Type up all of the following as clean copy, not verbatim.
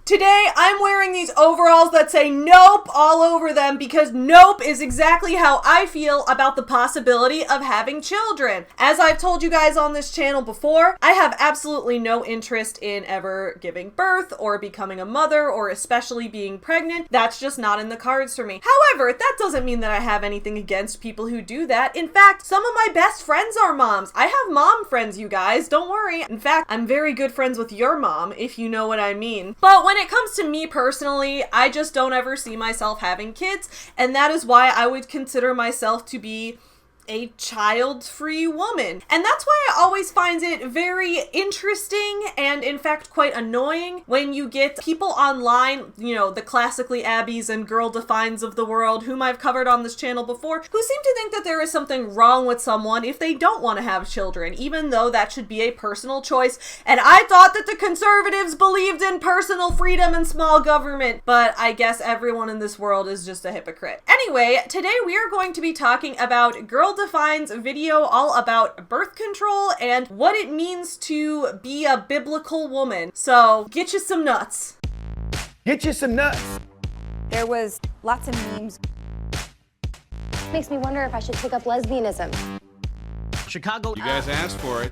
Today, I'm wearing these overalls that say nope all over them because nope is exactly how I feel about the possibility of having children. As I've told you guys on this channel before, I have absolutely no interest in ever giving birth or becoming a mother or especially being pregnant. That's just not in the cards for me. However, that doesn't mean that I have anything against people who do that. In fact, some of my best friends are moms. I have mom friends, you guys. Don't worry. In fact, I'm very good friends with your mom, if you know what I mean. But when it comes to me personally, I just don't ever see myself having kids, and that is why I would consider myself to be a child-free woman. And that's why I always find it very interesting and in fact quite annoying when you get people online, you know, the classically Abbies and Girl Defines of the world, whom I've covered on this channel before, who seem to think that there is something wrong with someone if they don't want to have children, even though that should be a personal choice. And I thought that the conservatives believed in personal freedom and small government, but I guess everyone in this world is just a hypocrite. Anyway, today we are going to be talking about Girl Define's video all about birth control and what it means to be a biblical woman. So get you some nuts. Get you some nuts. There was lots of memes. Makes me wonder if I should take up lesbianism. Chicago. You guys asked for it.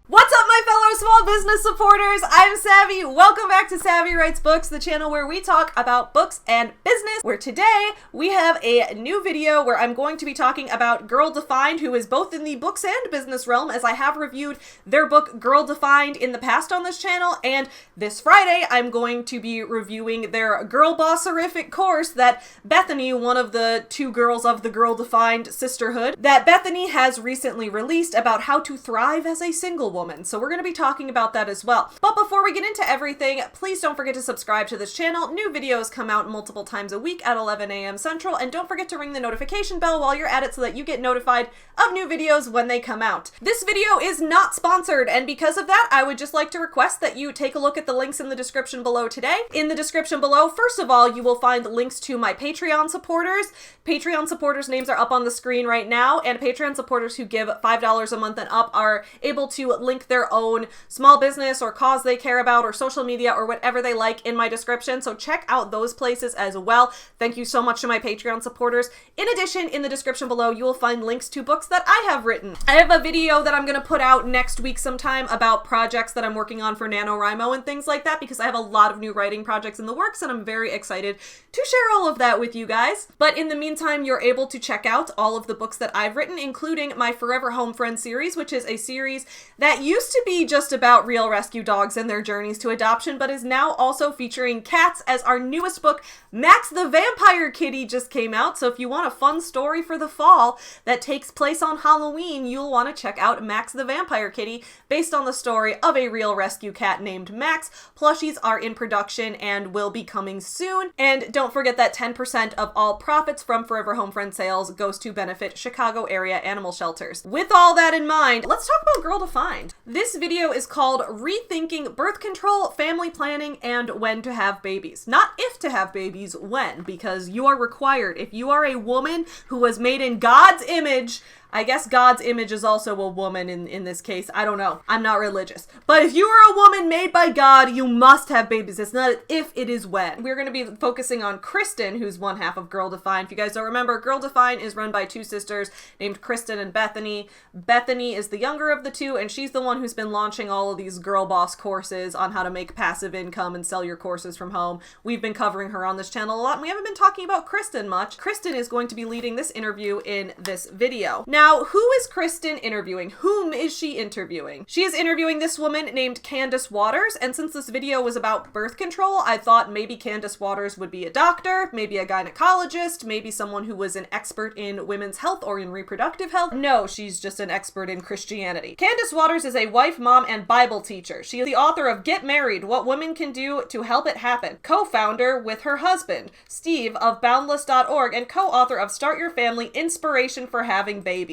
What's up, my fellow small business supporters? I'm Savvy. Welcome back to Savvy Writes Books, the channel where we talk about books and business, where today we have a new video where I'm going to be talking about Girl Defined, who is both in the books and business realm, as I have reviewed their book Girl Defined in the past on this channel, and this Friday I'm going to be reviewing their Girl Bosserific course that Bethany, one of the two girls of the Girl Defined sisterhood, that Bethany has recently released about how to thrive as a single woman. So we're going to be talking about that as well. But before we get into everything, please don't forget to subscribe to this channel. New videos come out multiple times a week at 11 a.m. Central, and don't forget to ring the notification bell while you're at it so that you get notified of new videos when they come out. This video is not sponsored, and because of that, I would just like to request that you take a look at the links in the description below today. In the description below, first of all, you will find links to my Patreon supporters. Patreon supporters' names are up on the screen right now, and Patreon supporters who give $5 a month and up are able to link their own small business or cause they care about or social media or whatever they like in my description. So check out those places as well. Thank you so much to my Patreon supporters. In addition, in the description below, you will find links to books that I have written. I have a video that I'm going to put out next week sometime about projects that I'm working on for NaNoWriMo and things like that, because I have a lot of new writing projects in the works and I'm very excited to share all of that with you guys. But in the meantime, you're able to check out all of the books that I've written, including my Forever Home Friend series, which is a series that used to be just about real rescue dogs and their journeys to adoption, but is now also featuring cats, as our newest book, Max the Vampire Kitty, just came out. So if you want a fun story for the fall that takes place on Halloween, you'll want to check out Max the Vampire Kitty, based on the story of a real rescue cat named Max. Plushies are in production and will be coming soon. And don't forget that 10% of all profits from Forever Home Friend sales goes to benefit Chicago area animal shelters. With all that in mind, let's talk about Girl Defined. This video is called Rethinking Birth Control, Family Planning, and When to Have Babies. Not if to have babies, when, because you are required. If you are a woman who was made in God's image, I guess God's image is also a woman in this case. I don't know. I'm not religious. But if you are a woman made by God, you must have babies. It's not if, it is when. We're going to be focusing on Kristen, who's one half of Girl Define. If you guys don't remember, Girl Define is run by two sisters named Kristen and Bethany. Bethany is the younger of the two, and she's the one who's been launching all of these girl boss courses on how to make passive income and sell your courses from home. We've been covering her on this channel a lot, and we haven't been talking about Kristen much. Kristen is going to be leading this interview in this video. Now, who is Kristen interviewing? Whom is she interviewing? She is interviewing this woman named Candace Waters, and since this video was about birth control, I thought maybe Candace Waters would be a doctor, maybe a gynecologist, maybe someone who was an expert in women's health or in reproductive health. No, she's just an expert in Christianity. Candace Waters is a wife, mom, and Bible teacher. She is the author of Get Married, What Women Can Do to Help It Happen, co-founder with her husband, Steve, of Boundless.org, and co-author of Start Your Family, Inspiration for Having Babies.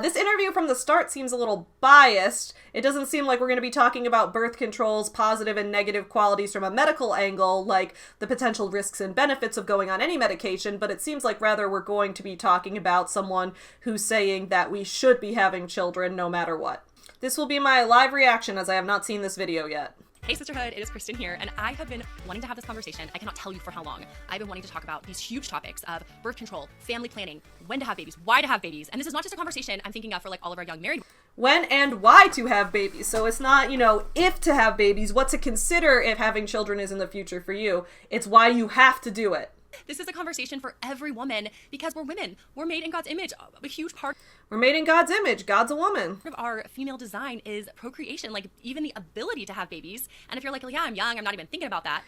This interview from the start seems a little biased. It doesn't seem like we're going to be talking about birth control's positive and negative qualities from a medical angle, like the potential risks and benefits of going on any medication, but it seems like rather we're going to be talking about someone who's saying that we should be having children no matter what. This will be my live reaction, as I have not seen this video yet. Hey Sisterhood, it is Kristen here, and I have been wanting to have this conversation. I cannot tell you for how long. I've been wanting to talk about these huge topics of birth control, family planning, when to have babies, why to have babies. And this is not just a conversation I'm thinking of for like all of our young married. When and why to have babies. So it's not, if to have babies, what to consider if having children is in the future for you. It's why you have to do it. This is a conversation for every woman because we're women. We're made in God's image. A huge part We're made in God's image. God's a woman. of our female design is procreation, like even the ability to have babies. And if you're like, yeah, I'm young, I'm not even thinking about that.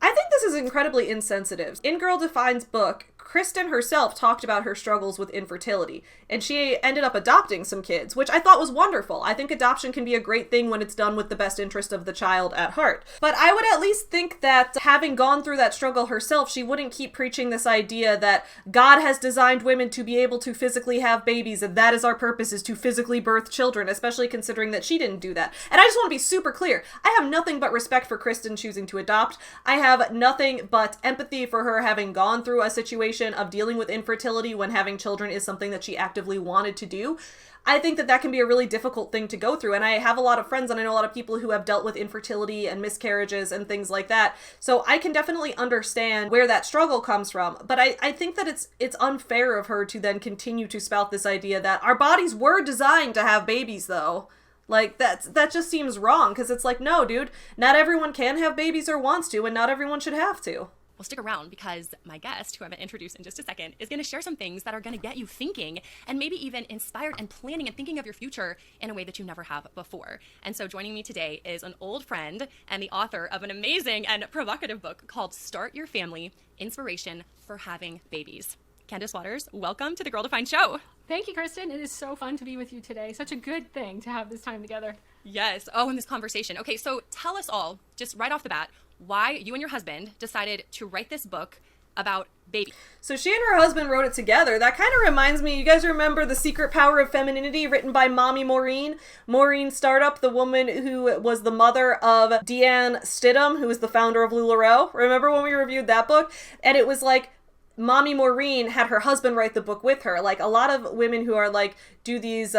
I think this is incredibly insensitive. In Girl Define's book, Kristen herself talked about her struggles with infertility, and she ended up adopting some kids, which I thought was wonderful. I think adoption can be a great thing when it's done with the best interest of the child at heart. But I would at least think that having gone through that struggle herself, she wouldn't keep preaching this idea that God has designed women to be able to physically have babies, and that is our purpose, is to physically birth children, especially considering that she didn't do that. And I just want to be super clear. I have nothing but respect for Kristen choosing to adopt. I have nothing but empathy for her having gone through a situation of dealing with infertility when having children is something that she actively wanted to do. I think that can be a really difficult thing to go through, and I have a lot of friends and I know a lot of people who have dealt with infertility and miscarriages and things like that, so I can definitely understand where that struggle comes from. But I think that it's unfair of her to then continue to spout this idea that our bodies were designed to have babies, though. Like, that just seems wrong, because it's like, no, dude, not everyone can have babies or wants to, and not everyone should have to. Well, stick around because my guest, who I'm going to introduce in just a second, is going to share some things that are going to get you thinking and maybe even inspired and planning and thinking of your future in a way that you never have before. And so joining me today is an old friend and the author of an amazing and provocative book called Start Your Family, Inspiration for Having Babies. Candace Waters, welcome to the Girl Defined Show. Thank you, Kristen. It is so fun to be with you today. Such a good thing to have this time together. Yes. Oh, and this conversation. Okay, so tell us all, just right off the bat, why you and your husband decided to write this book about baby. So she and her husband wrote it together. That kind of reminds me, you guys remember The Secret Power of Femininity, written by Mommy Maureen? Maureen Startup, the woman who was the mother of Deanne Stidham, who was the founder of LuLaRoe. Remember when we reviewed that book? And it was like, Mommy Maureen had her husband write the book with her. Like, a lot of women who are like, do these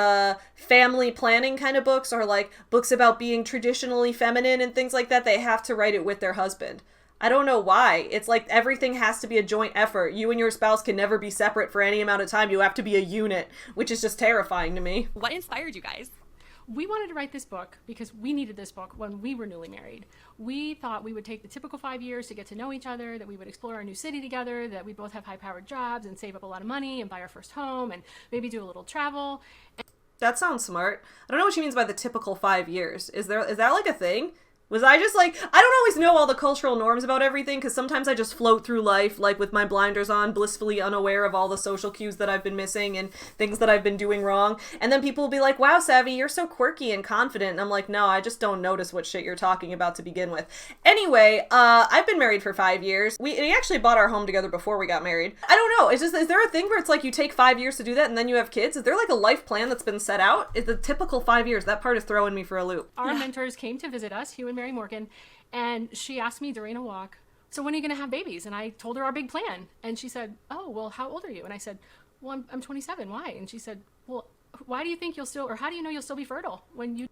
family planning kind of books, or like books about being traditionally feminine and things like that, they have to write it with their husband. I don't know why. It's like everything has to be a joint effort. You and your spouse can never be separate for any amount of time. You have to be a unit, which is just terrifying to me. What inspired you guys? We wanted to write this book because we needed this book when we were newly married. We thought we would take the typical 5 years to get to know each other, that we would explore our new city together, that we both have high-powered jobs and save up a lot of money and buy our first home and maybe do a little travel. That sounds smart. I don't know what she means by the typical 5 years. Is that like a thing? Was I just like, I don't always know all the cultural norms about everything, because sometimes I just float through life, like with my blinders on, blissfully unaware of all the social cues that I've been missing and things that I've been doing wrong. And then people will be like, wow, Savvy, you're so quirky and confident. And I'm like, no, I just don't notice what shit you're talking about to begin with. Anyway, I've been married for 5 years. We actually bought our home together before we got married. I don't know. It's just, is there a thing where it's like you take 5 years to do that and then you have kids? Is there like a life plan that's been set out? Is the typical 5 years? That part is throwing me for a loop. Our mentors came to visit us, Hugh and Mary Morgan, and she asked me during a walk, so when are you going to have babies? And I told her our big plan. And she said, oh, well, how old are you? And I said, well, I'm 27. Why? And she said, well, why do you think you'll still, or how do you know you'll still be fertile when you...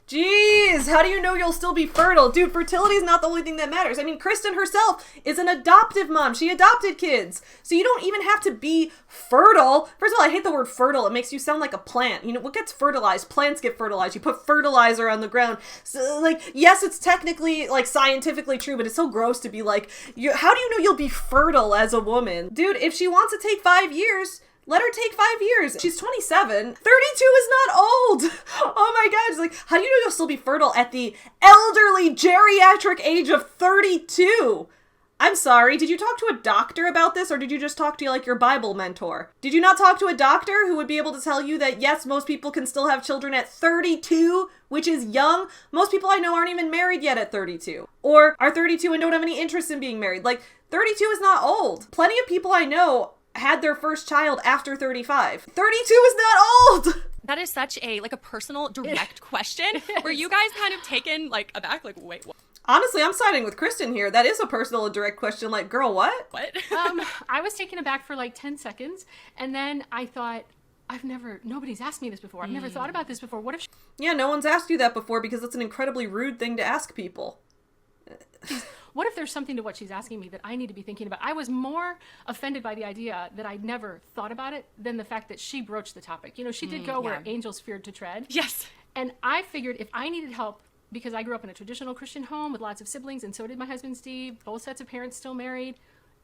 Jeez, how do you know you'll still be fertile? Dude, fertility is not the only thing that matters. I mean, Kristen herself is an adoptive mom. She adopted kids. So you don't even have to be fertile. First of all, I hate the word fertile. It makes you sound like a plant. You know, what gets fertilized? Plants get fertilized. You put fertilizer on the ground. So, like, yes, it's technically, like, scientifically true, but it's so gross to be like, how do you know you'll be fertile as a woman? Dude, if she wants to take 5 years... let her take 5 years. She's 27. 32 is not old. Oh my God. It's like, how do you know you'll still be fertile at the elderly geriatric age of 32? I'm sorry, did you talk to a doctor about this, or did you just talk to like your Bible mentor? Did you not talk to a doctor who would be able to tell you that yes, most people can still have children at 32, which is young? Most people I know aren't even married yet at 32, or are 32 and don't have any interest in being married. Like, 32 is not old. Plenty of people I know had their first child after 35. 32 is not old! That is such a personal, direct question. Were you guys kind of taken aback? Like, wait, what? Honestly, I'm siding with Kristen here. That is a personal and direct question. Like, girl, what? What? I was taken aback for 10 seconds, and then I thought, nobody's asked me this before. I've never thought about this before. What if Yeah, no one's asked you that before because it's an incredibly rude thing to ask people. what if there's something to what she's asking me that I need to be thinking about? I was more offended by the idea that I'd never thought about it than the fact that she broached the topic. You know, she did go where angels feared to tread. Yes. And I figured if I needed help, because I grew up in a traditional Christian home with lots of siblings, and so did my husband Steve, both sets of parents still married,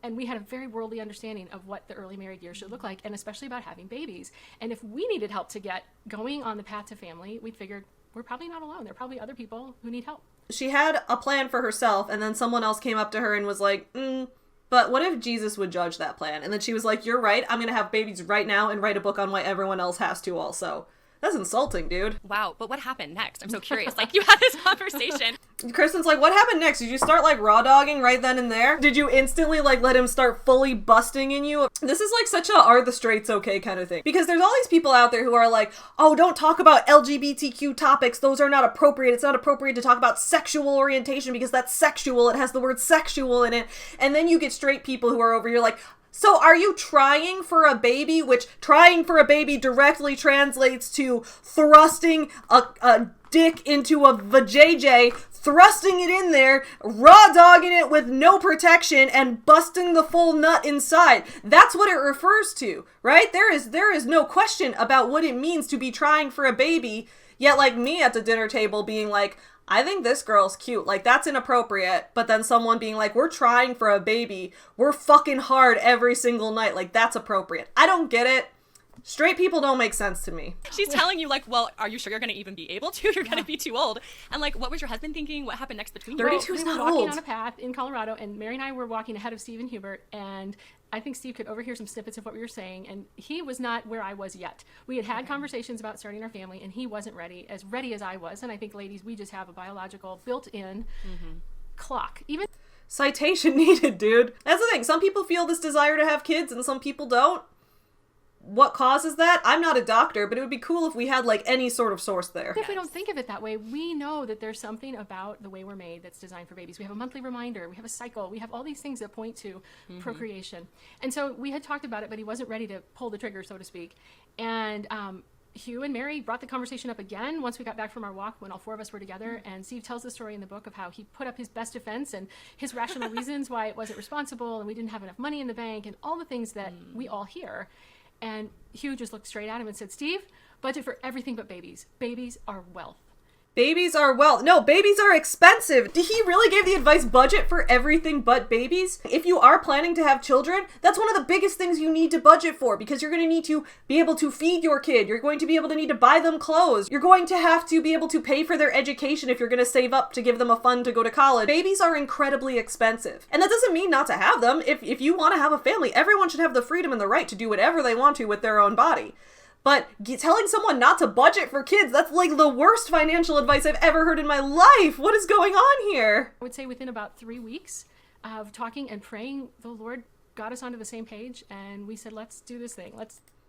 and we had a very worldly understanding of what the early married years should look like, and especially about having babies. And if we needed help to get going on the path to family, we figured we're probably not alone. There are probably other people who need help. She had a plan for herself, and then someone else came up to her and was like, but what if Jesus would judge that plan? And then she was like, you're right, I'm gonna have babies right now and write a book on why everyone else has to also. That's insulting, dude. Wow, but what happened next? I'm so curious. Like, you had this conversation. Kristen's like, what happened next? Did you start, like, raw dogging right then and there? Did you instantly, like, let him start fully busting in you? This is, like, such a are the straights okay kind of thing. Because there's all these people out there who are like, oh, don't talk about LGBTQ topics. Those are not appropriate. It's not appropriate to talk about sexual orientation because that's sexual. It has the word sexual in it. And then you get straight people who are over here like, so are you trying for a baby, which trying for a baby directly translates to thrusting a dick into a vajayjay, thrusting it in there, raw dogging it with no protection, and busting the full nut inside. That's what it refers to, right? There is no question about what it means to be trying for a baby, yet like me at the dinner table being like, I think this girl's cute. Like, that's inappropriate. But then someone being like, we're trying for a baby. We're fucking hard every single night. Like, that's appropriate. I don't get it. Straight people don't make sense to me. She's telling you, like, well, are you sure you're going to even be able to? You're going to be too old. And, like, what was your husband thinking? What happened next between you? 32 is we were not walking old. on a path in Colorado, and Mary and I were walking ahead of Steve and Hubert, and I think Steve could overhear some snippets of what we were saying, and he was not where I was yet. We had had conversations about starting our family, and he wasn't ready as I was. And I think, ladies, we just have a biological built-in clock. Even Citation needed, dude. That's the thing. Some people feel this desire to have kids, and some people don't. What causes that? I'm not a doctor, but it would be cool if we had, like, any sort of source there. if we don't think of it that way, we know that there's something about the way we're made that's designed for babies. We have a monthly reminder, we have a cycle, we have all these things that point to procreation. And so we had talked about it, but he wasn't ready to pull the trigger, so to speak. And Hugh and Mary brought the conversation up again once we got back from our walk when all four of us were together. And Steve tells the story in the book of how he put up his best defense and his rational reasons why it wasn't responsible and we didn't have enough money in the bank and all the things that we all hear. And Hugh just looked straight at him and said, Steve, budget for everything but babies. Babies are wealth. Babies are wealth. No, babies are expensive. He really gave the advice, budget for everything but babies. If you are planning to have children, that's one of the biggest things you need to budget for because you're going to need to be able to feed your kid. You're going to be able to need to buy them clothes. You're going to have to be able to pay for their education if you're going to save up to give them a fund to go to college. Babies are incredibly expensive. And that doesn't mean not to have them. If you want to have a family, everyone should have the freedom and the right to do whatever they want to with their own body. But telling someone not to budget for kids, that's like the worst financial advice I've ever heard in my life. What is going on here? I would say within about 3 weeks of talking and praying, the Lord got us onto the same page, and we said, let's do this thing.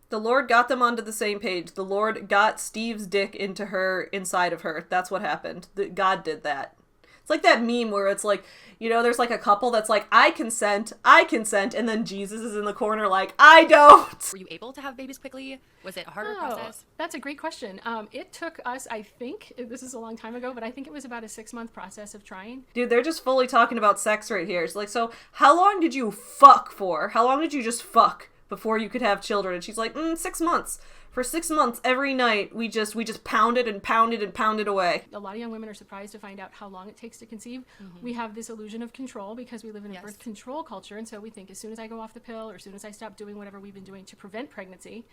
The Lord got them onto the same page. The Lord got Steve's dick into her, inside of her. That's what happened. God did that. It's like that meme where it's like, you know, there's like a couple that's like, I consent, and then Jesus is in the corner like, I don't. Were you able to have babies quickly? Was it a harder process? That's a great question. It took us, I think, this is a long time ago, but I think it was about a 6-month process of trying. Dude, they're just fully talking about sex right here. It's like, so how long did you fuck for? How long did you just fuck before you could have children? And she's like, 6 months. For 6 months, every night, we just pounded and pounded and pounded away. A lot of young women are surprised to find out how long it takes to conceive. We have this illusion of control because we live in a birth control culture, and so we think as soon as I go off the pill or as soon as I stop doing whatever we've been doing to prevent pregnancy,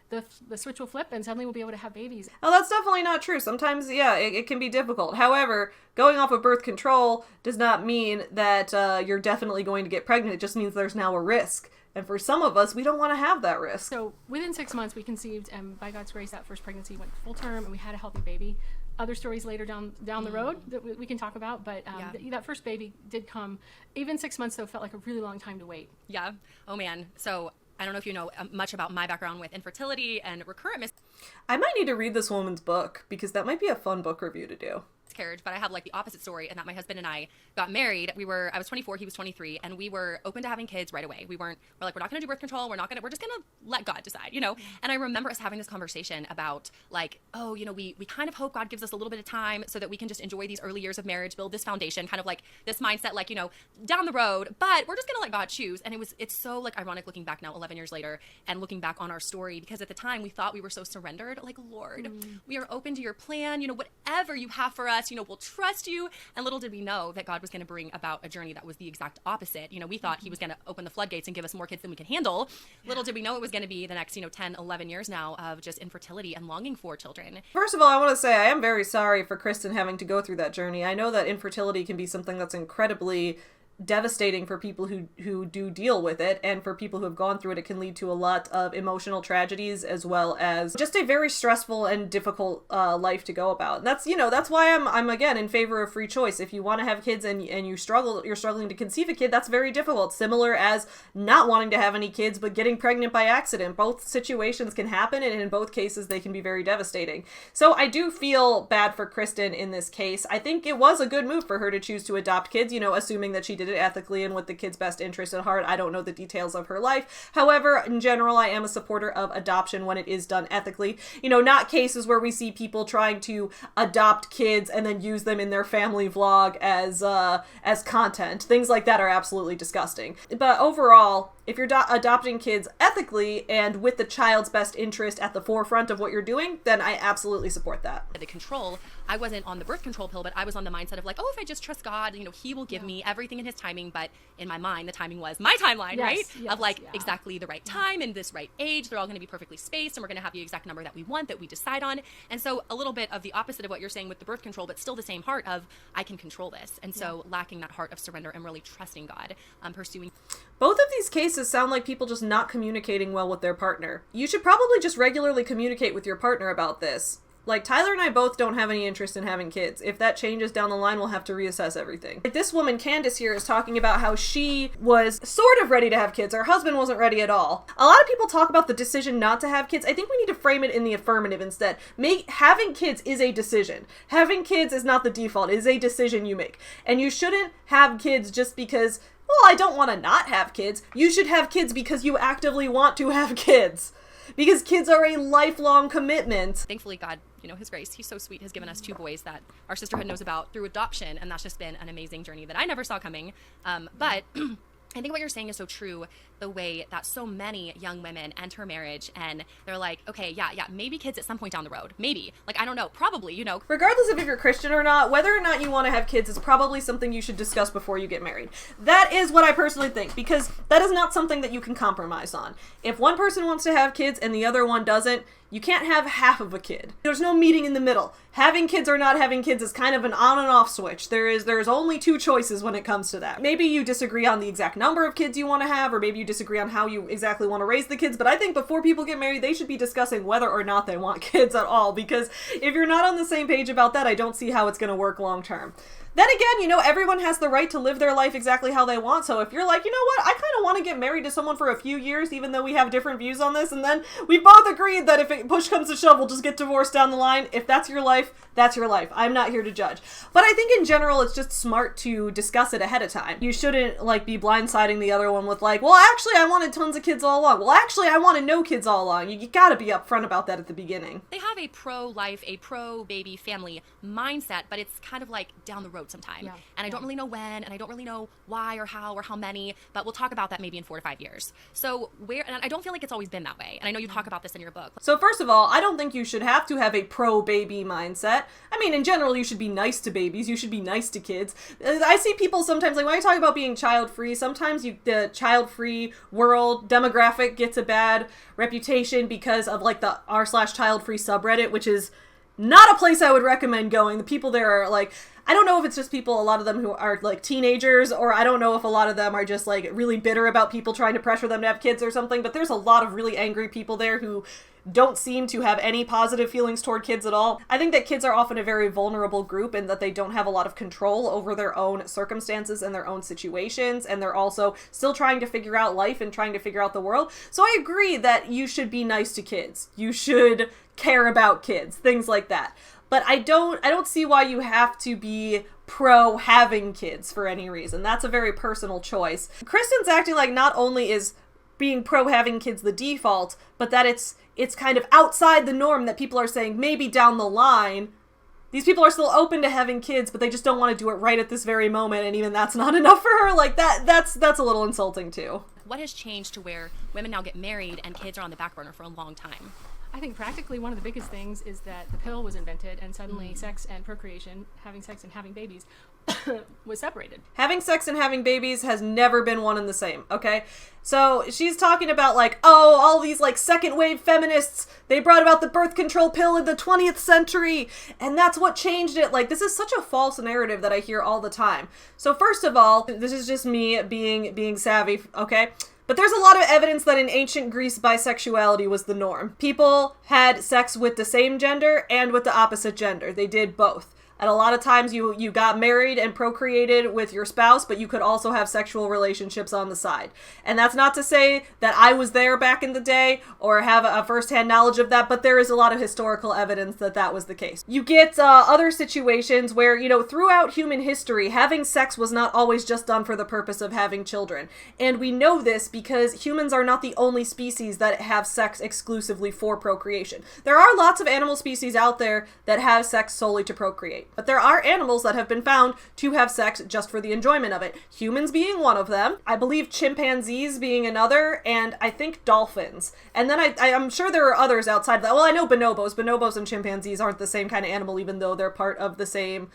the switch will flip and suddenly we'll be able to have babies. Oh, that's definitely not true. Sometimes, yeah, it can be difficult. However, going off of birth control does not mean that you're definitely going to get pregnant. It just means there's now a risk. And for some of us, we don't want to have that risk. So within 6 months, we conceived, and by God's grace, that first pregnancy went full term, and we had a healthy baby. Other stories later down the road that we can talk about, but that first baby did come. Even 6 months, though, felt like a really long time to wait. Yeah. Oh, man. So I don't know if you know much about my background with infertility and recurrent I might need to read this woman's book, because that might be a fun book review to do. miscarriage, but I have like the opposite story, and that my husband and I got married. I was 24, he was 23, and we were open to having kids right away. We're like, we're not going to do birth control. We're just going to let God decide, you know? And I remember us having this conversation about like, oh, you know, we kind of hope God gives us a little bit of time so that we can just enjoy these early years of marriage, build this foundation, kind of like this mindset, like, you know, down the road, but we're just going to let God choose. And it's so like ironic looking back now, 11 years later, and looking back on our story, because at the time we thought we were so surrendered, like, Lord, we are open to your plan, you know, whatever you have for us, you know, we'll trust you. And little did we know that God was going to bring about a journey that was the exact opposite. You know, we thought he was going to open the floodgates and give us more kids than we could handle. Little did we know it was going to be the next, you know, 10, 11 years now of just infertility and longing for children. First of all, I want to say I am very sorry for Kristen having to go through that journey. I know that infertility can be something that's incredibly devastating for people who do deal with it, and for people who have gone through it, it can lead to a lot of emotional tragedies, as well as just a very stressful and difficult life to go about. And that's why I'm again in favor of free choice. If you want to have kids and you're struggling to conceive a kid, that's very difficult. Similar as not wanting to have any kids but getting pregnant by accident. Both situations can happen, and in both cases they can be very devastating. So I do feel bad for Kristen in this case. I think it was a good move for her to choose to adopt kids, you know, assuming that she did it ethically and with the kid's best interest at heart. I don't know the details of her life. However, in general, I am a supporter of adoption when it is done ethically. You know, not cases where we see people trying to adopt kids and then use them in their family vlog as content. Things like that are absolutely disgusting. But overall, if you're adopting kids ethically and with the child's best interest at the forefront of what you're doing, then I absolutely support that. The control, I wasn't on the birth control pill, but I was on the mindset of like, oh, if I just trust God, you know, he will give me everything in his timing. But in my mind, the timing was my timeline, right? Yes, of like exactly the right time and this right age. They're all going to be perfectly spaced, and we're going to have the exact number that we want, that we decide on. And so a little bit of the opposite of what you're saying with the birth control, but still the same heart of I can control this. And so lacking that heart of surrender and really trusting God, pursuing. Both of these cases sound like people just not communicating well with their partner. You should probably just regularly communicate with your partner about this. Like, Tyler and I both don't have any interest in having kids. If that changes down the line, we'll have to reassess everything. Like, this woman, Candace, here is talking about how she was sort of ready to have kids. Her husband wasn't ready at all. A lot of people talk about the decision not to have kids. I think we need to frame it in the affirmative instead. Having kids is a decision. Having kids is not the default. It is a decision you make. And you shouldn't have kids just because, well, I don't want to not have kids. You should have kids because you actively want to have kids. Because kids are a lifelong commitment. Thankfully, God, you know, his grace, he's so sweet, has given us 2 boys that our sisterhood knows about through adoption. And that's just been an amazing journey that I never saw coming. But I think what you're saying is so true, the way that so many young women enter marriage and they're like, okay, yeah, maybe kids at some point down the road. Maybe. Like, I don't know. Probably, you know. Regardless of if you're Christian or not, whether or not you want to have kids is probably something you should discuss before you get married. That is what I personally think, because that is not something that you can compromise on. If one person wants to have kids and the other one doesn't, you can't have half of a kid. There's no meeting in the middle. Having kids or not having kids is kind of an on and off switch. There's only 2 choices when it comes to that. Maybe you disagree on the exact number of kids you want to have, or maybe you disagree on how you exactly want to raise the kids, but I think before people get married, they should be discussing whether or not they want kids at all, because if you're not on the same page about that, I don't see how it's going to work long term. Then again, you know, everyone has the right to live their life exactly how they want. So if you're like, you know what, I kind of want to get married to someone for a few years, even though we have different views on this, and then we both agreed that if push comes to shove, we'll just get divorced down the line. If that's your life, that's your life. I'm not here to judge. But I think in general, it's just smart to discuss it ahead of time. You shouldn't like be blindsiding the other one with like, well, actually, I wanted tons of kids all along. Well, actually, I wanted no kids all along. You gotta be upfront about that at the beginning. They have a pro-life, a pro-baby family mindset, but it's kind of like down the road sometime. Yeah. And I don't really know when, and I don't really know why or how many, but we'll talk about that maybe in 4 to 5 years. So and I don't feel like it's always been that way. And I know you talk about this in your book. So first of all, I don't think you should have to have a pro-baby mindset. I mean, in general, you should be nice to babies. You should be nice to kids. I see people sometimes, like when I talk about being child-free, sometimes the child-free world demographic gets a bad reputation because of like the r/child-free subreddit, which is not a place I would recommend going. The people there are like, I don't know if it's just people, a lot of them who are like teenagers, or I don't know if a lot of them are just like really bitter about people trying to pressure them to have kids or something, but there's a lot of really angry people there who don't seem to have any positive feelings toward kids at all. I think that kids are often a very vulnerable group and that they don't have a lot of control over their own circumstances and their own situations, and they're also still trying to figure out life and trying to figure out the world. So I agree that you should be nice to kids. You should care about kids, things like that. But I don't see why you have to be pro having kids for any reason. That's a very personal choice. Kristen's acting like not only is being pro having kids the default, but that it's kind of outside the norm, that people are saying maybe down the line these people are still open to having kids, but they just don't want to do it right at this very moment, and even that's not enough for her. Like, that's a little insulting too. What has changed to where women now get married and kids are on the back burner for a long time? I think practically one of the biggest things is that the pill was invented, and suddenly sex and procreation, having sex and having babies, was separated. Having sex and having babies has never been one and the same, okay? So she's talking about like, oh, all these like second wave feminists, they brought about the birth control pill in the 20th century, and that's what changed it. Like, this is such a false narrative that I hear all the time. So first of all, this is just me being savvy, okay? But there's a lot of evidence that in ancient Greece, bisexuality was the norm. People had sex with the same gender and with the opposite gender. They did both. And a lot of times you got married and procreated with your spouse, but you could also have sexual relationships on the side. And that's not to say that I was there back in the day or have a first-hand knowledge of that, but there is a lot of historical evidence that that was the case. You get other situations where, you know, throughout human history, having sex was not always just done for the purpose of having children. And we know this because humans are not the only species that have sex exclusively for procreation. There are lots of animal species out there that have sex solely to procreate. But there are animals that have been found to have sex just for the enjoyment of it. Humans being one of them. I believe chimpanzees being another, and I think dolphins. And then I'm sure there are others outside of that. Well, I know bonobos. Bonobos and chimpanzees aren't the same kind of animal, even though they're part of the same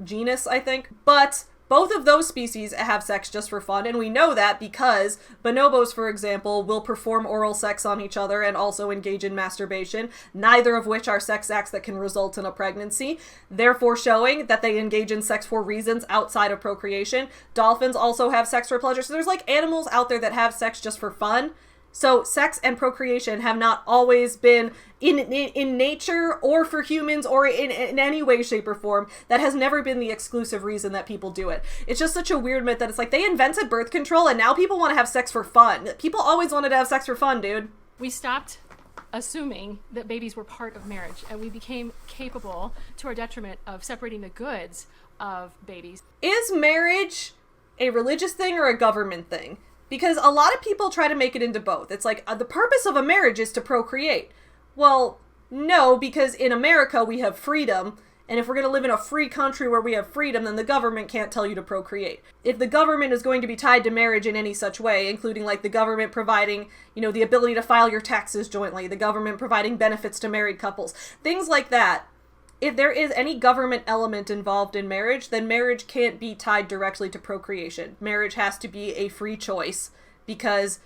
genus, I think. But both of those species have sex just for fun, and we know that because bonobos, for example, will perform oral sex on each other and also engage in masturbation, neither of which are sex acts that can result in a pregnancy, therefore showing that they engage in sex for reasons outside of procreation. Dolphins also have sex for pleasure, so there's like animals out there that have sex just for fun. So sex and procreation have not always been in nature or for humans or in any way, shape, or form. That has never been the exclusive reason that people do it. It's just such a weird myth that it's like they invented birth control and now people want to have sex for fun. People always wanted to have sex for fun, dude. We stopped assuming that babies were part of marriage, and we became capable, to our detriment, of separating the goods of babies. Is marriage a religious thing or a government thing? Because a lot of people try to make it into both. It's like, the purpose of a marriage is to procreate. Well, no, because in America we have freedom, and if we're going to live in a free country where we have freedom, then the government can't tell you to procreate. If the government is going to be tied to marriage in any such way, including like the government providing, you know, the ability to file your taxes jointly, the government providing benefits to married couples, things like that, if there is any government element involved in marriage, then marriage can't be tied directly to procreation. Marriage has to be a free choice because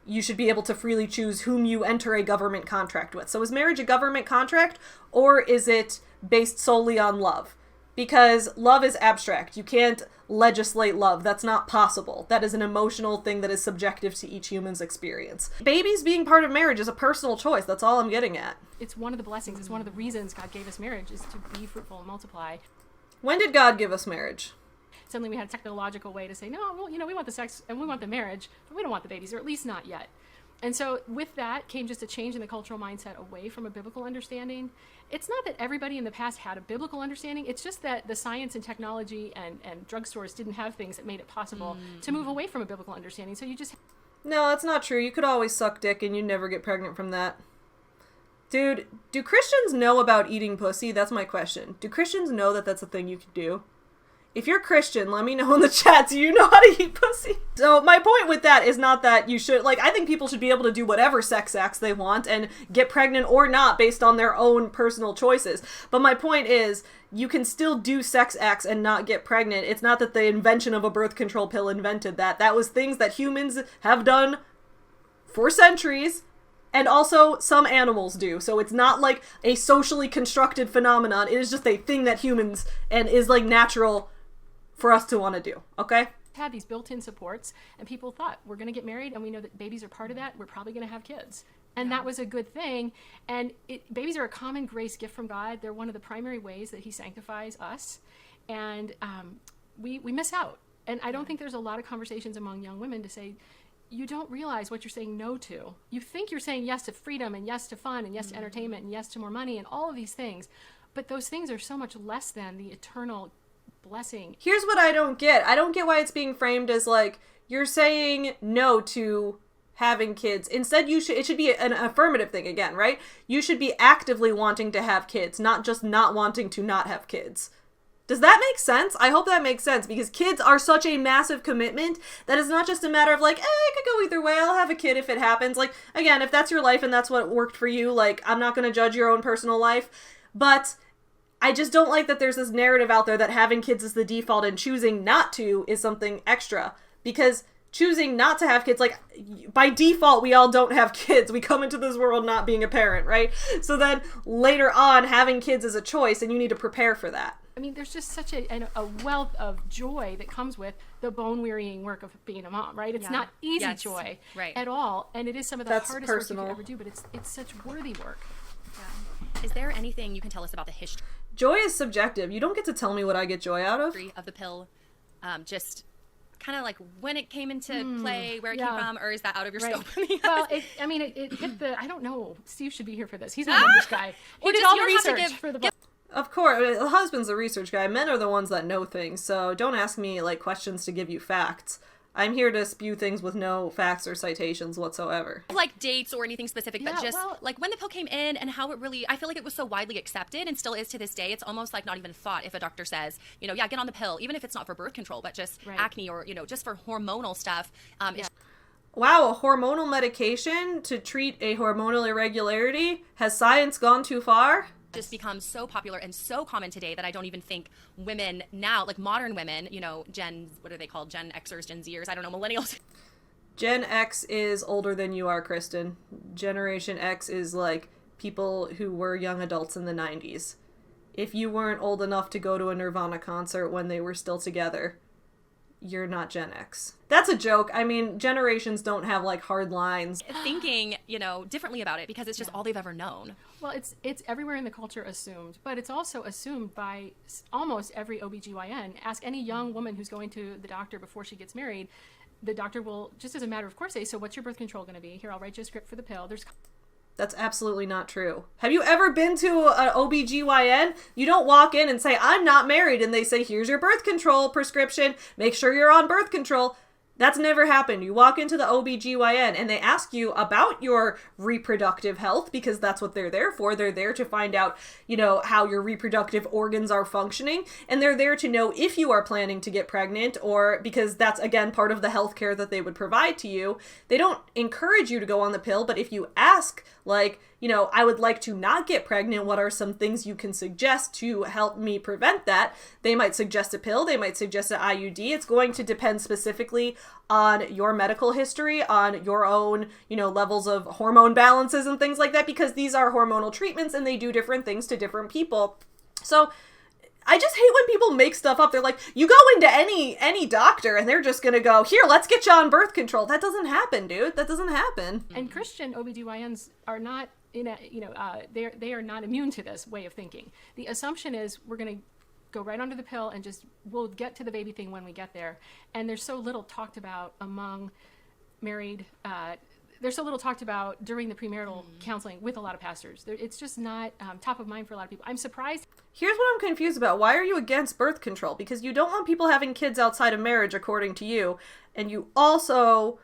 you should be able to freely choose whom you enter a government contract with. So is marriage a government contract, or is it based solely on love? Because love is abstract. You can't legislate love. That's not possible. That is an emotional thing that is subjective to each human's experience. Babies being part of marriage is a personal choice. That's all I'm getting at. It's one of the blessings. It's one of the reasons God gave us marriage, is to be fruitful and multiply. When did God give us marriage? Suddenly we had a technological way to say, no, well, you know, we want the sex and we want the marriage, but we don't want the babies, or at least not yet. And so with that came just a change in the cultural mindset away from a biblical understanding. It's not that everybody in the past had a biblical understanding. It's just that the science and technology and drugstores didn't have things that made it possible to move away from a biblical understanding. So you just... No, that's not true. You could always suck dick and you'd never get pregnant from that. Dude, do Christians know about eating pussy? That's my question. Do Christians know that that's a thing you can do? If you're Christian, let me know in the chat. Do you know how to eat pussy? So my point with that is not that you should, like, I think people should be able to do whatever sex acts they want and get pregnant or not based on their own personal choices. But my point is, you can still do sex acts and not get pregnant. It's not that the invention of a birth control pill invented that. That was things that humans have done for centuries. And also, some animals do. So it's not like a socially constructed phenomenon. It is just a thing that humans, and is like natural for us to want to do, okay? Had these built-in supports, and people thought, we're going to get married, and we know that babies are part of that. We're probably going to have kids. And that was a good thing. And babies are a common grace gift from God. They're one of the primary ways that he sanctifies us. And we miss out. And I don't think there's a lot of conversations among young women to say, you don't realize what you're saying no to. You think you're saying yes to freedom and yes to fun and yes to entertainment and yes to more money and all of these things. But those things are so much less than the eternal blessing. Here's what I don't get. I don't get why it's being framed as like, you're saying no to having kids. Instead, it should be an affirmative thing again, right? You should be actively wanting to have kids, not just not wanting to not have kids. Does that make sense? I hope that makes sense, because kids are such a massive commitment that it's not just a matter of like, it could go either way. I'll have a kid if it happens. Like, again, if that's your life and that's what worked for you, like, I'm not going to judge your own personal life, but I just don't like that there's this narrative out there that having kids is the default and choosing not to is something extra, because choosing not to have kids, like, by default, we all don't have kids. We come into this world not being a parent, right? So then later on, having kids is a choice, and you need to prepare for that. I mean, there's just such a wealth of joy that comes with the bone-wearying work of being a mom, right? It's not easy joy at all, and it is some of the hardest work you can ever do, but it's such worthy work. Yeah. Is there anything you can tell us about the history Joy is subjective. You don't get to tell me what I get joy out of. of the pill? Just kind of like when it came into play, where it came from, or is that out of your scope? Well, it hit the, I don't know, Steve should be here for this. He's a numbers guy. He did all the research for the book. Of course, the husband's the research guy. Men are the ones that know things, so don't ask me, like, questions to give you facts. I'm here to spew things with no facts or citations whatsoever. Like dates or anything specific, but just like when the pill came in and how it really, I feel like it was so widely accepted and still is to this day. It's almost like not even thought if a doctor says, get on the pill, even if it's not for birth control, but just acne or, just for hormonal stuff. Wow, a hormonal medication to treat a hormonal irregularity? Has science gone too far? Just become so popular and so common today that I don't even think women now, like modern women, what are they called? Gen Xers, Gen Zers, I don't know, millennials. Gen X is older than you are, Kristen. Generation X is like people who were young adults in the 90s. If you weren't old enough to go to a Nirvana concert when they were still together, you're not Gen X. That's a joke. I mean, generations don't have like hard lines. Thinking, differently about it because it's just all they've ever known. Well, it's everywhere in the culture assumed, but it's also assumed by almost every OBGYN. Ask any young woman who's going to the doctor before she gets married. The doctor will, just as a matter of course, say, so what's your birth control going to be? Here, I'll write you a script for the pill. That's absolutely not true. Have you ever been to an OBGYN? You don't walk in and say, I'm not married, and they say, here's your birth control prescription. Make sure you're on birth control. That's never happened. You walk into the OBGYN and they ask you about your reproductive health because that's what they're there for. They're there to find out, how your reproductive organs are functioning. And they're there to know if you are planning to get pregnant or because that's, again, part of the health care that they would provide to you. They don't encourage you to go on the pill, but if you ask, like, I would like to not get pregnant. What are some things you can suggest to help me prevent that? They might suggest a pill. They might suggest an IUD. It's going to depend specifically on your medical history, on your own, levels of hormone balances and things like that, because these are hormonal treatments and they do different things to different people. So I just hate when people make stuff up. They're like, you go into any doctor and they're just going to go, here, let's get you on birth control. That doesn't happen, dude. That doesn't happen. And Christian OBGYNs are not, they are not immune to this way of thinking. The assumption is we're going to go right onto the pill and we'll get to the baby thing when we get there. And there's so little talked about among married, there's so little talked about during the premarital counseling with a lot of pastors. It's just not top of mind for a lot of people. I'm surprised. Here's what I'm confused about. Why are you against birth control? Because you don't want people having kids outside of marriage, according to you. And you also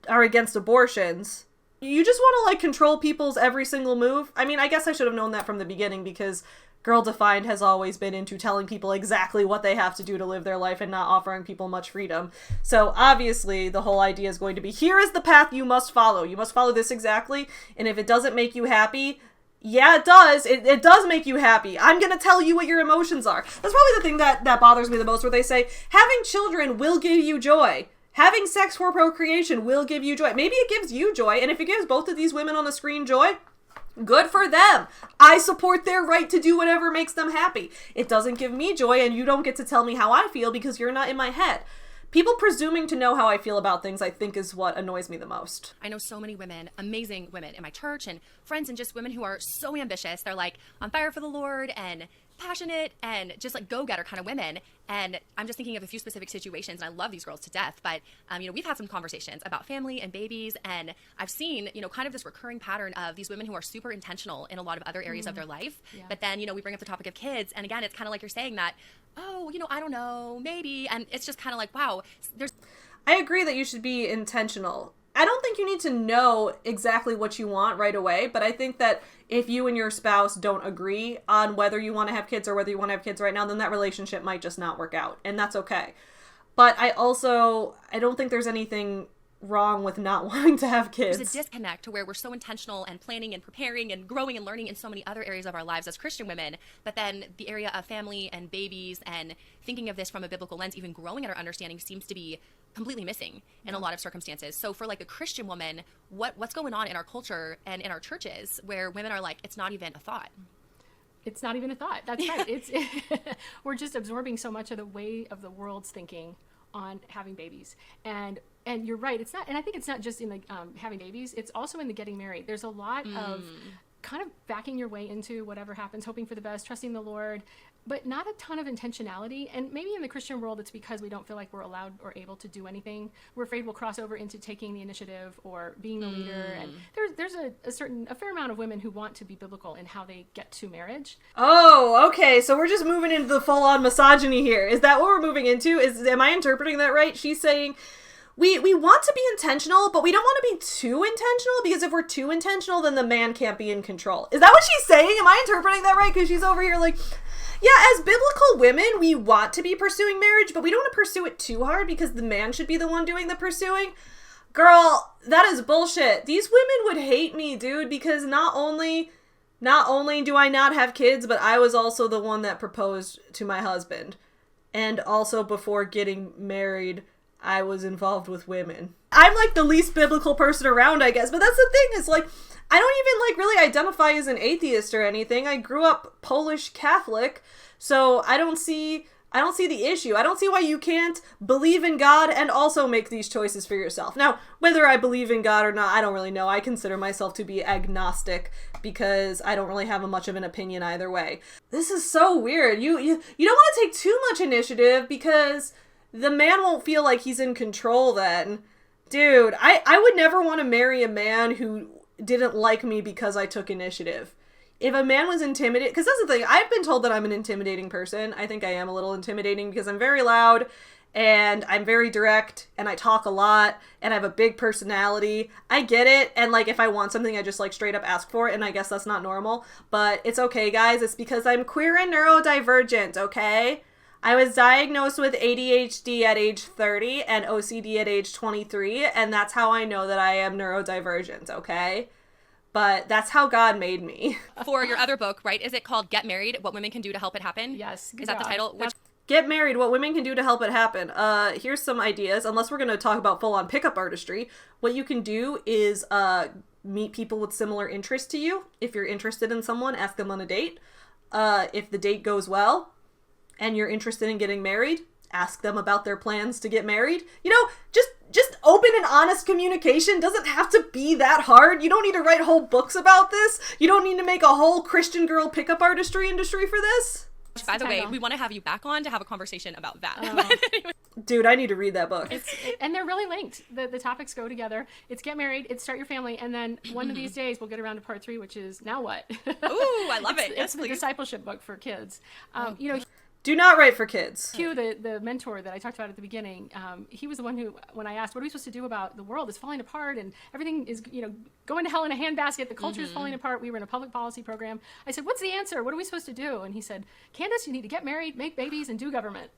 are against abortions. You just want to, control people's every single move? I mean, I guess I should have known that from the beginning because Girl Defined has always been into telling people exactly what they have to do to live their life and not offering people much freedom. So obviously the whole idea is going to be, here is the path you must follow. You must follow this exactly. And if it doesn't make you happy, yeah, it does. It does make you happy. I'm going to tell you what your emotions are. That's probably the thing that bothers me the most, where they say, having children will give you joy. Having sex for procreation will give you joy. Maybe it gives you joy, and if it gives both of these women on the screen joy, good for them. I support their right to do whatever makes them happy. It doesn't give me joy, and you don't get to tell me how I feel because you're not in my head. People presuming to know how I feel about things, I think, is what annoys me the most. I know so many women, amazing women in my church and friends and just women who are so ambitious. They're like on fire for the Lord and passionate and just like go-getter kind of women. And I'm just thinking of a few specific situations, and I love these girls to death, but we've had some conversations about family and babies, and I've seen kind of this recurring pattern of these women who are super intentional in a lot of other areas of their life, but then we bring up the topic of kids, and again, it's kind of like you're saying that, I don't know, maybe, and it's just kind of like, wow, I agree that you should be intentional. I don't think you need to know exactly what you want right away, but I think that if you and your spouse don't agree on whether you want to have kids or whether you want to have kids right now, then that relationship might just not work out, and that's okay. But I don't think there's anything wrong with not wanting to have kids. There's a disconnect to where we're so intentional and planning and preparing and growing and learning in so many other areas of our lives as Christian women, but then the area of family and babies and thinking of this from a biblical lens, even growing in our understanding, seems to be completely missing in a lot of circumstances. So for like a Christian woman, what's going on in our culture and in our churches where women are like, it's not even a thought? It's not even a thought. That's right. We're just absorbing so much of the way of the world's thinking on having babies. And you're right. It's not, and I think it's not just in the having babies. It's also in the getting married. There's a lot of kind of backing your way into whatever happens, hoping for the best, trusting the Lord, but not a ton of intentionality. And maybe in the Christian world, it's because we don't feel like we're allowed or able to do anything. We're afraid we'll cross over into taking the initiative or being the leader. And there's a fair amount of women who want to be biblical in how they get to marriage. Oh, okay. So we're just moving into the full-on misogyny here. Is that what we're moving into? Am I interpreting that right? She's saying we want to be intentional, but we don't want to be too intentional, because if we're too intentional, then the man can't be in control. Is that what she's saying? Am I interpreting that right? Because she's over here like, yeah, as biblical women, we want to be pursuing marriage, but we don't want to pursue it too hard because the man should be the one doing the pursuing. Girl, that is bullshit. These women would hate me, dude, because not only do I not have kids, but I was also the one that proposed to my husband. And also before getting married, I was involved with women. I'm like the least biblical person around, I guess, but that's the thing, is like, I don't even like really identify as an atheist or anything. I grew up Polish Catholic, so I don't see the issue. I don't see why you can't believe in God and also make these choices for yourself. Now, whether I believe in God or not, I don't really know. I consider myself to be agnostic because I don't really have much of an opinion either way. This is so weird. You don't want to take too much initiative because the man won't feel like he's in control then. Dude, I would never want to marry a man who didn't like me because I took initiative. If a man was intimidated, because that's the thing, I've been told that I'm an intimidating person. I think I am a little intimidating because I'm very loud and I'm very direct and I talk a lot and I have a big personality. I get it. And like, if I want something, I just like straight up ask for it. And I guess that's not normal, but it's okay, guys. It's because I'm queer and neurodivergent. Okay. I was diagnosed with ADHD at age 30 and OCD at age 23, and that's how I know that I am neurodivergent, okay? But that's how God made me. For your other book, right, is it called Get Married, What Women Can Do to Help It Happen? Yes. Is that the title? Get Married, What Women Can Do to Help It Happen. Here's some ideas, unless we're going to talk about full-on pickup artistry. What you can do is meet people with similar interests to you. If you're interested in someone, ask them on a date. If the date goes well, and you're interested in getting married, ask them about their plans to get married. Just open and honest communication doesn't have to be that hard. You don't need to write whole books about this. You don't need to make a whole Christian girl pickup artistry industry for this. By the way, we want to have you back on to have a conversation about that. Dude, I need to read that book. And they're really linked. The topics go together. It's get married, it's start your family, and then one of these days we'll get around to part 3, which is now what? Ooh, I love it. It's the discipleship book for kids. Do not write for kids. Hugh, the mentor that I talked about at the beginning, he was the one who, when I asked, what are we supposed to do about the world is falling apart and everything is, going to hell in a handbasket, the culture is falling apart. We were in a public policy program. I said, what's the answer? What are we supposed to do? And he said, Candace, you need to get married, make babies, and do government.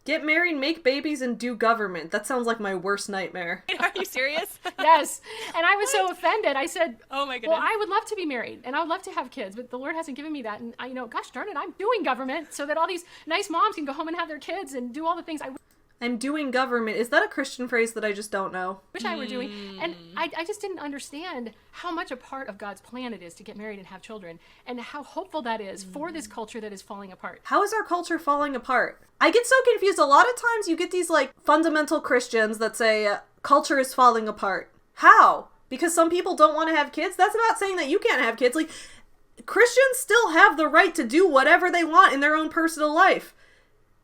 Get married, make babies, and do government. That sounds like my worst nightmare. Are you serious? Yes. And I was so offended. I said, oh my goodness. Well, I would love to be married and I would love to have kids, but the Lord hasn't given me that. And gosh darn it, I'm doing government so that all these nice moms can go home and have their kids and do all the things I'm doing government. Is that a Christian phrase that I just don't know? Wish I were doing. And I just didn't understand how much a part of God's plan it is to get married and have children and how hopeful that is for this culture that is falling apart. How is our culture falling apart? I get so confused. A lot of times you get these like fundamental Christians that say culture is falling apart. How? Because some people don't want to have kids? That's not saying that you can't have kids. Like, Christians still have the right to do whatever they want in their own personal life.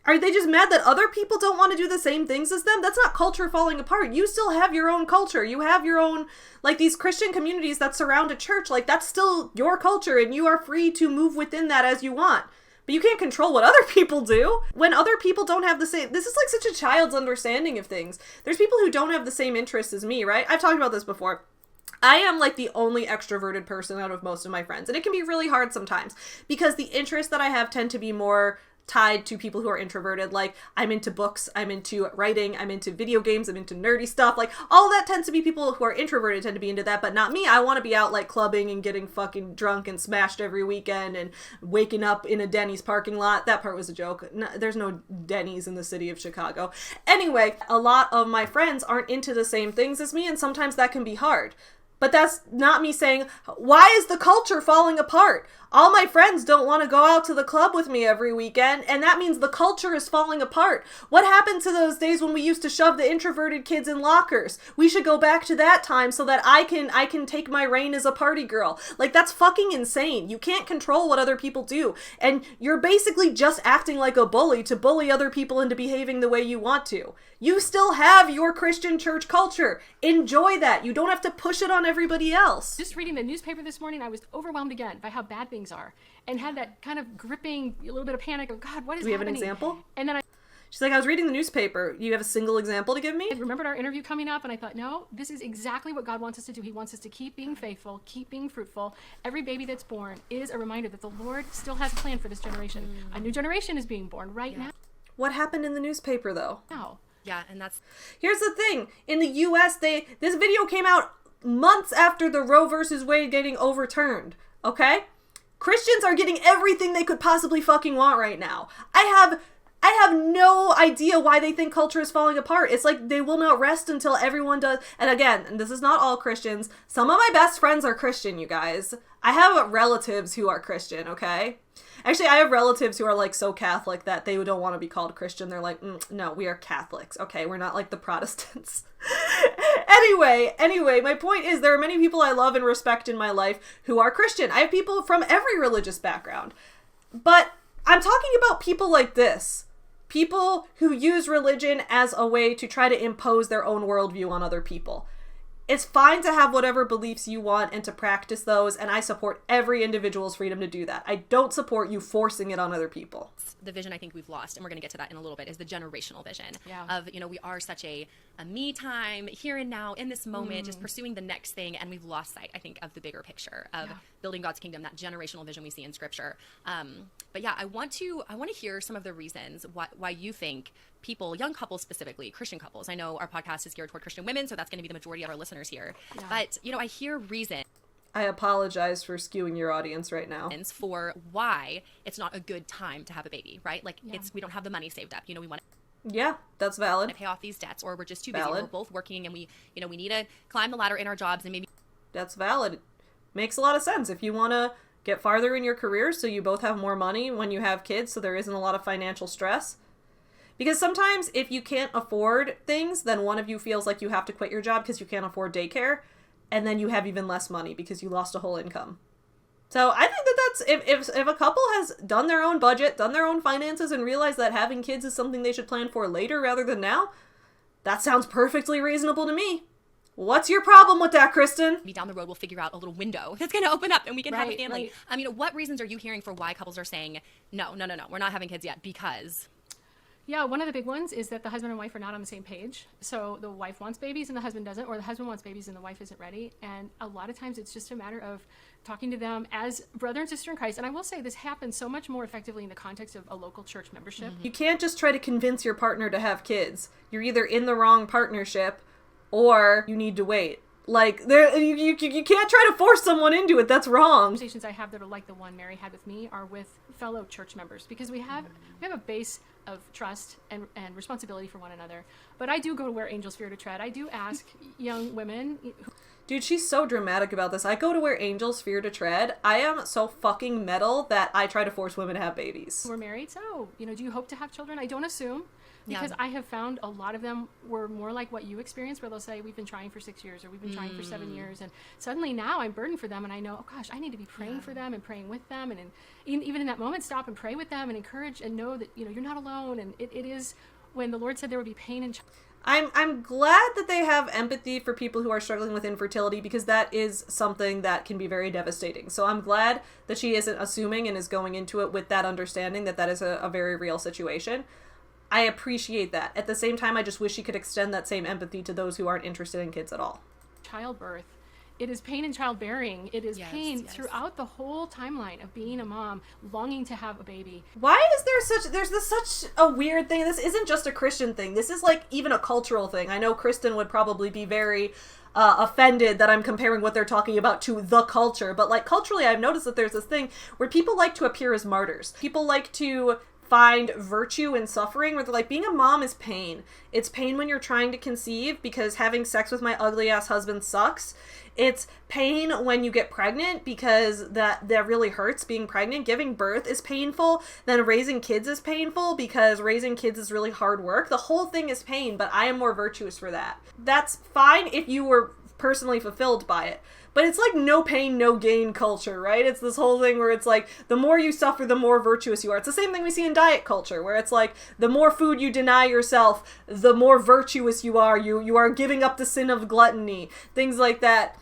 Are they just mad that other people don't want to do the same things as them? That's not culture falling apart. You still have your own culture. You have your own, like, these Christian communities that surround a church. Like, that's still your culture, and you are free to move within that as you want. But you can't control what other people do. When other people don't have the same... This is like such a child's understanding of things. There's people who don't have the same interests as me, right? I've talked about this before. I am like the only extroverted person out of most of my friends. And it can be really hard sometimes because the interests that I have tend to be more tied to people who are introverted. Like, I'm into books, I'm into writing, I'm into video games, I'm into nerdy stuff. Like, all that tends to be people who are introverted tend to be into that, but not me. I want to be out, like, clubbing and getting fucking drunk and smashed every weekend and waking up in a Denny's parking lot. That part was a joke. No, there's no Denny's in the city of Chicago. Anyway, a lot of my friends aren't into the same things as me, and sometimes that can be hard. But that's not me saying, why is the culture falling apart? All my friends don't want to go out to the club with me every weekend, and that means the culture is falling apart. What happened to those days when we used to shove the introverted kids in lockers? We should go back to that time so that I can take my reign as a party girl. Like, that's fucking insane. You can't control what other people do, and you're basically just acting like a bully to bully other people into behaving the way you want to. You still have your Christian church culture. Enjoy that. You don't have to push it on everybody else. Just reading the newspaper this morning, I was overwhelmed again by how bad things are, and had that kind of gripping, a little bit of panic of, God, what is happening? Do we have an example? And then She's like, I was reading the newspaper. You have a single example to give me? I remembered our interview coming up, and I thought, no, this is exactly what God wants us to do. He wants us to keep being faithful, keep being fruitful. Every baby that's born is a reminder that the Lord still has a plan for this generation. A new generation is being born right now. What happened in the newspaper, though? Yeah, and that's... Here's the thing. In the U.S., this video came out months after the Roe versus Wade getting overturned, okay? Christians are getting everything they could possibly fucking want right now. I have no idea why they think culture is falling apart. It's like they will not rest until everyone does. And again, this is not all Christians. Some of my best friends are Christian, you guys. I have relatives who are Christian, okay? Actually, I have relatives who are, like, so Catholic that they don't want to be called Christian. They're like, no, we are Catholics, okay? We're not like the Protestants. Anyway, my point is there are many people I love and respect in my life who are Christian. I have people from every religious background. But I'm talking about people like this. People who use religion as a way to try to impose their own worldview on other people. It's fine to have whatever beliefs you want and to practice those, and I support every individual's freedom to do that. I don't support you forcing it on other people. The vision I think we've lost, and we're going to get to that in a little bit, is the generational vision Yeah. of, we are such a me time, here and now, in this moment, just pursuing the next thing, and we've lost sight, I think, of the bigger picture of building God's kingdom, that generational vision we see in Scripture. But yeah, I want to hear some of the reasons why you think people, young couples specifically, Christian couples. I know our podcast is geared toward Christian women, so that's going to be the majority of our listeners here. Yeah. But, I hear reasons. I apologize for skewing your audience right now. For why it's not a good time to have a baby, right? Like, we don't have the money saved up. We want Yeah, that's valid. to pay off these debts, or we're just too busy. Valid. We're both working, and we need to climb the ladder in our jobs, and maybe That's valid. Makes a lot of sense. If you want to get farther in your career so you both have more money when you have kids so there isn't a lot of financial stress. Because sometimes if you can't afford things, then one of you feels like you have to quit your job because you can't afford daycare, and then you have even less money because you lost a whole income. So I think that's, if a couple has done their own budget, done their own finances, and realized that having kids is something they should plan for later rather than now, that sounds perfectly reasonable to me. What's your problem with that, Kristen? maybe down the road we'll figure out a little window that's going to open up and we can have a Right, family. What reasons are you hearing for why couples are saying, no, we're not having kids yet because... Yeah, one of the big ones is that the husband and wife are not on the same page. So the wife wants babies and the husband doesn't, or the husband wants babies and the wife isn't ready. And a lot of times it's just a matter of talking to them as brother and sister in Christ. And I will say this happens so much more effectively in the context of a local church membership. You can't just try to convince your partner to have kids. You're either in the wrong partnership or you need to wait. Like, you can't try to force someone into it. That's wrong. Conversations I have that are like the one Mary had with me are with fellow church members, because we have a base of trust and responsibility for one another. But I do go to where angels fear to tread. I do ask young women. Dude, she's so dramatic about this. I go to where angels fear to tread. I am so fucking metal that I try to force women to have babies. We're married, so, do you hope to have children? I don't assume, because Yeah. I have found a lot of them were more like what you experienced, where they'll say, we've been trying for 6 years, or we've been trying for 7 years, and suddenly now I'm burdened for them, and I know, oh gosh, I need to be praying for them and praying with them, and even in that moment, stop and pray with them and encourage and know that, you're not alone, and it is, when the Lord said there would be pain and I'm glad that they have empathy for people who are struggling with infertility, because that is something that can be very devastating. So I'm glad that she isn't assuming and is going into it with that understanding that that is a very real situation. I appreciate that. At the same time, I just wish she could extend that same empathy to those who aren't interested in kids at all. childbirth. It is pain in childbearing. It is Yes, pain yes. throughout the whole timeline of being a mom, longing to have a baby. Why is there's such a weird thing? This isn't just a Christian thing. This is like even a cultural thing. I know Kristen would probably be very offended that I'm comparing what they're talking about to the culture, but like culturally I've noticed that there's this thing where people like to appear as martyrs. People like to find virtue in suffering, where they're like, being a mom is pain. It's pain when you're trying to conceive because having sex with my ugly ass husband sucks. It's pain when you get pregnant because that really hurts, being pregnant. Giving birth is painful. Then raising kids is painful because raising kids is really hard work. The whole thing is pain, but I am more virtuous for that. That's fine if you were personally fulfilled by it. But it's like no pain, no gain culture, right? It's this whole thing where it's like, the more you suffer, the more virtuous you are. It's the same thing we see in diet culture, where it's like, the more food you deny yourself, the more virtuous you are. You are giving up the sin of gluttony. Things like that.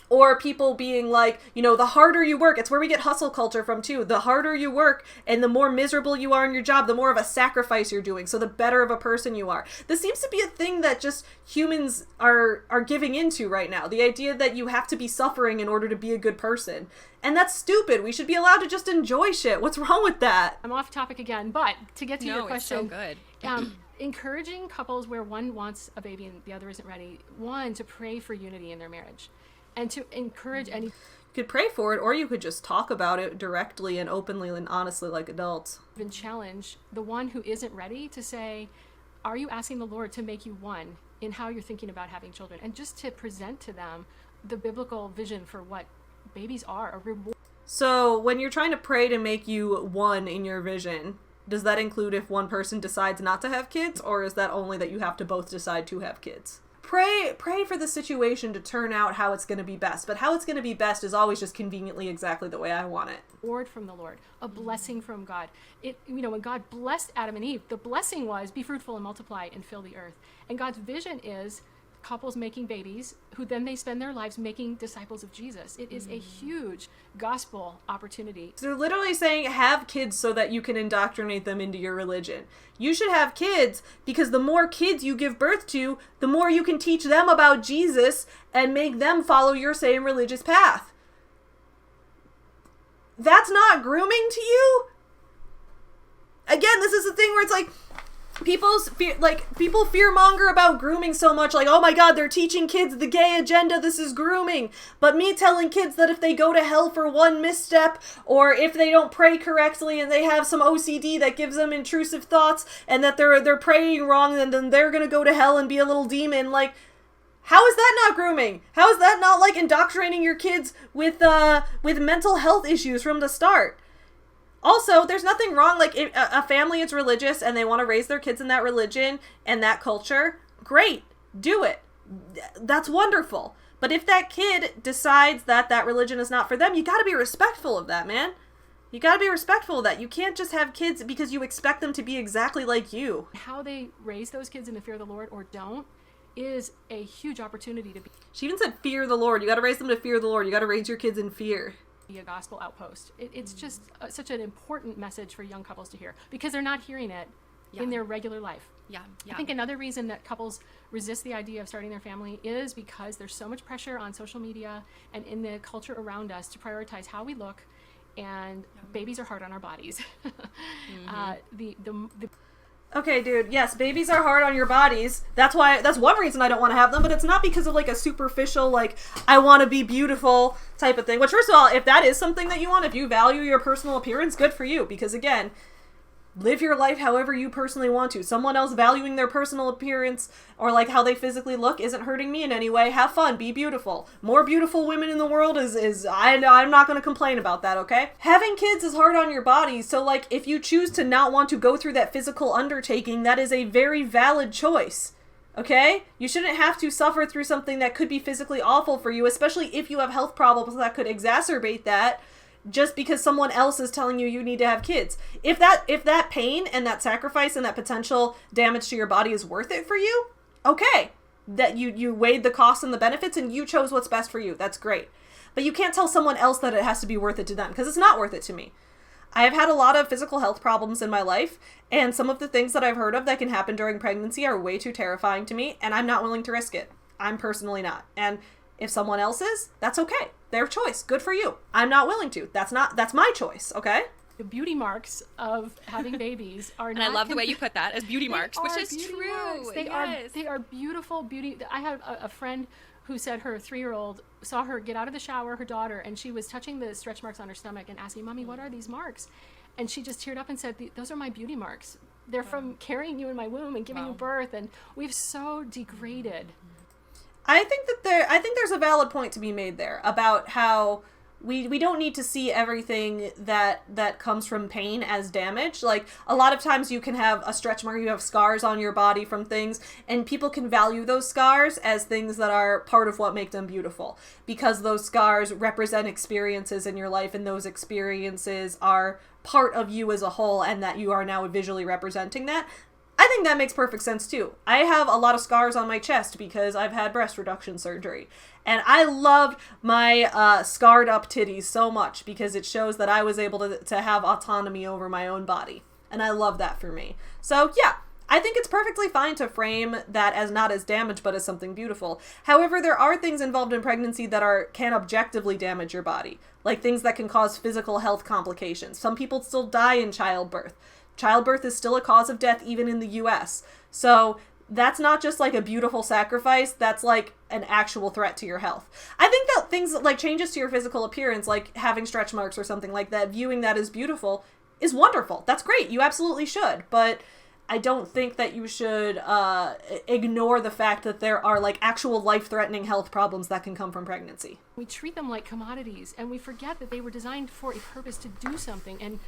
Or people being like, the harder you work, it's where we get hustle culture from too. The harder you work and the more miserable you are in your job, the more of a sacrifice you're doing. So the better of a person you are. This seems to be a thing that just humans are giving into right now. The idea that you have to be suffering in order to be a good person. And that's stupid. We should be allowed to just enjoy shit. What's wrong with that? I'm off topic again, but to get to your No, it's so question, good. encouraging couples where one wants a baby and the other isn't ready, one, to pray for unity in their marriage, and to encourage any. You could pray for it, or you could just talk about it directly and openly and honestly like adults. Even challenge the one who isn't ready to say, are you asking the Lord to make you one in how you're thinking about having children? And just to present to them the biblical vision for what babies are, a reward. So when you're trying to pray to make you one in your vision, does that include if one person decides not to have kids, or is that only that you have to both decide to have kids? Pray for the situation to turn out how it's going to be best, but how it's going to be best is always just conveniently exactly the way I want it. Reward from the Lord, a blessing from God. When God blessed Adam and Eve, the blessing was be fruitful and multiply and fill the earth. And God's vision is couples making babies who then they spend their lives making disciples of Jesus. It is a huge gospel opportunity. So they're literally saying have kids so that you can indoctrinate them into your religion. You should have kids because the more kids you give birth to, the more you can teach them about Jesus and make them follow your same religious path. That's not grooming to you? Again, this is the thing where it's like, people fearmonger about grooming so much, like, oh my god, they're teaching kids the gay agenda, this is grooming. But me telling kids that if they go to hell for one misstep, or if they don't pray correctly and they have some OCD that gives them intrusive thoughts, and that they're praying wrong, and then they're gonna go to hell and be a little demon, like, how is that not grooming? How is that not like indoctrinating your kids with mental health issues from the start? Also, there's nothing wrong, like, if a family is religious and they want to raise their kids in that religion and that culture, great, do it. That's wonderful. But if that kid decides that that religion is not for them, you gotta be respectful of that, man. You gotta be respectful of that. You can't just have kids because you expect them to be exactly like you. How they raise those kids in the fear of the Lord or don't is a huge opportunity to She even said fear the Lord. You gotta raise them to fear the Lord. You gotta raise your kids in fear. be a gospel outpost. It's just such an important message for young couples to hear because they're not hearing it in their regular life. Yeah. I think another reason that couples resist the idea of starting their family is because there's so much pressure on social media and in the culture around us to prioritize how we look, and babies are hard on our bodies. Okay, dude, yes, babies are hard on your bodies. That's one reason I don't want to have them, but it's not because of, like, a superficial, like, I want to be beautiful type of thing. Which, first of all, if that is something that you want, if you value your personal appearance, good for you. Because, again, live your life however you personally want to. Someone else valuing their personal appearance or like how they physically look isn't hurting me in any way. Have fun, be beautiful. More beautiful women in the world I'm not going to complain about that, okay? Having kids is hard on your body, so like if you choose to not want to go through that physical undertaking, that is a very valid choice. Okay? You shouldn't have to suffer through something that could be physically awful for you, especially if you have health problems that could exacerbate that, just because someone else is telling you need to have kids. If that pain and that sacrifice and that potential damage to your body is worth it for you, okay. That you weighed the costs and the benefits and you chose what's best for you. That's great. But you can't tell someone else that it has to be worth it to them, because it's not worth it to me. I have had a lot of physical health problems in my life, and some of the things that I've heard of that can happen during pregnancy are way too terrifying to me, and I'm not willing to risk it. I'm personally not. And if someone else is, that's okay. Their choice. Good for you. I'm not willing to. That's my choice, okay? The beauty marks of having babies are And not... I love the way you put that, as beauty marks, which is beauty true. marks. They are beautiful beauty. I have a friend who said her 3-year-old saw her get out of the shower, her daughter, and she was touching the stretch marks on her stomach and asking, Mommy, what are these marks? And she just teared up and said, those are my beauty marks. They're from carrying you in my womb and giving you birth, and we've so degraded. I think there's a valid point to be made there about how we don't need to see everything that comes from pain as damage. Like, a lot of times you can have a stretch mark, you have scars on your body from things, and people can value those scars as things that are part of what make them beautiful, because those scars represent experiences in your life, and those experiences are part of you as a whole, and that you are now visually representing that. I think that makes perfect sense too. I have a lot of scars on my chest because I've had breast reduction surgery. And I loved my scarred up titties so much because it shows that I was able to have autonomy over my own body. And I love that for me. So yeah, I think it's perfectly fine to frame that as not as damage but as something beautiful. However, there are things involved in pregnancy that can objectively damage your body. Like things that can cause physical health complications. Some people still die in childbirth. Childbirth is still a cause of death even in the US. So that's not just like a beautiful sacrifice, that's like an actual threat to your health. I think that things like changes to your physical appearance, like having stretch marks or something like that, viewing that as beautiful is wonderful. That's great. You absolutely should. But I don't think that you should ignore the fact that there are like actual life-threatening health problems that can come from pregnancy. We treat them like commodities, and we forget that they were designed for a purpose to do something. And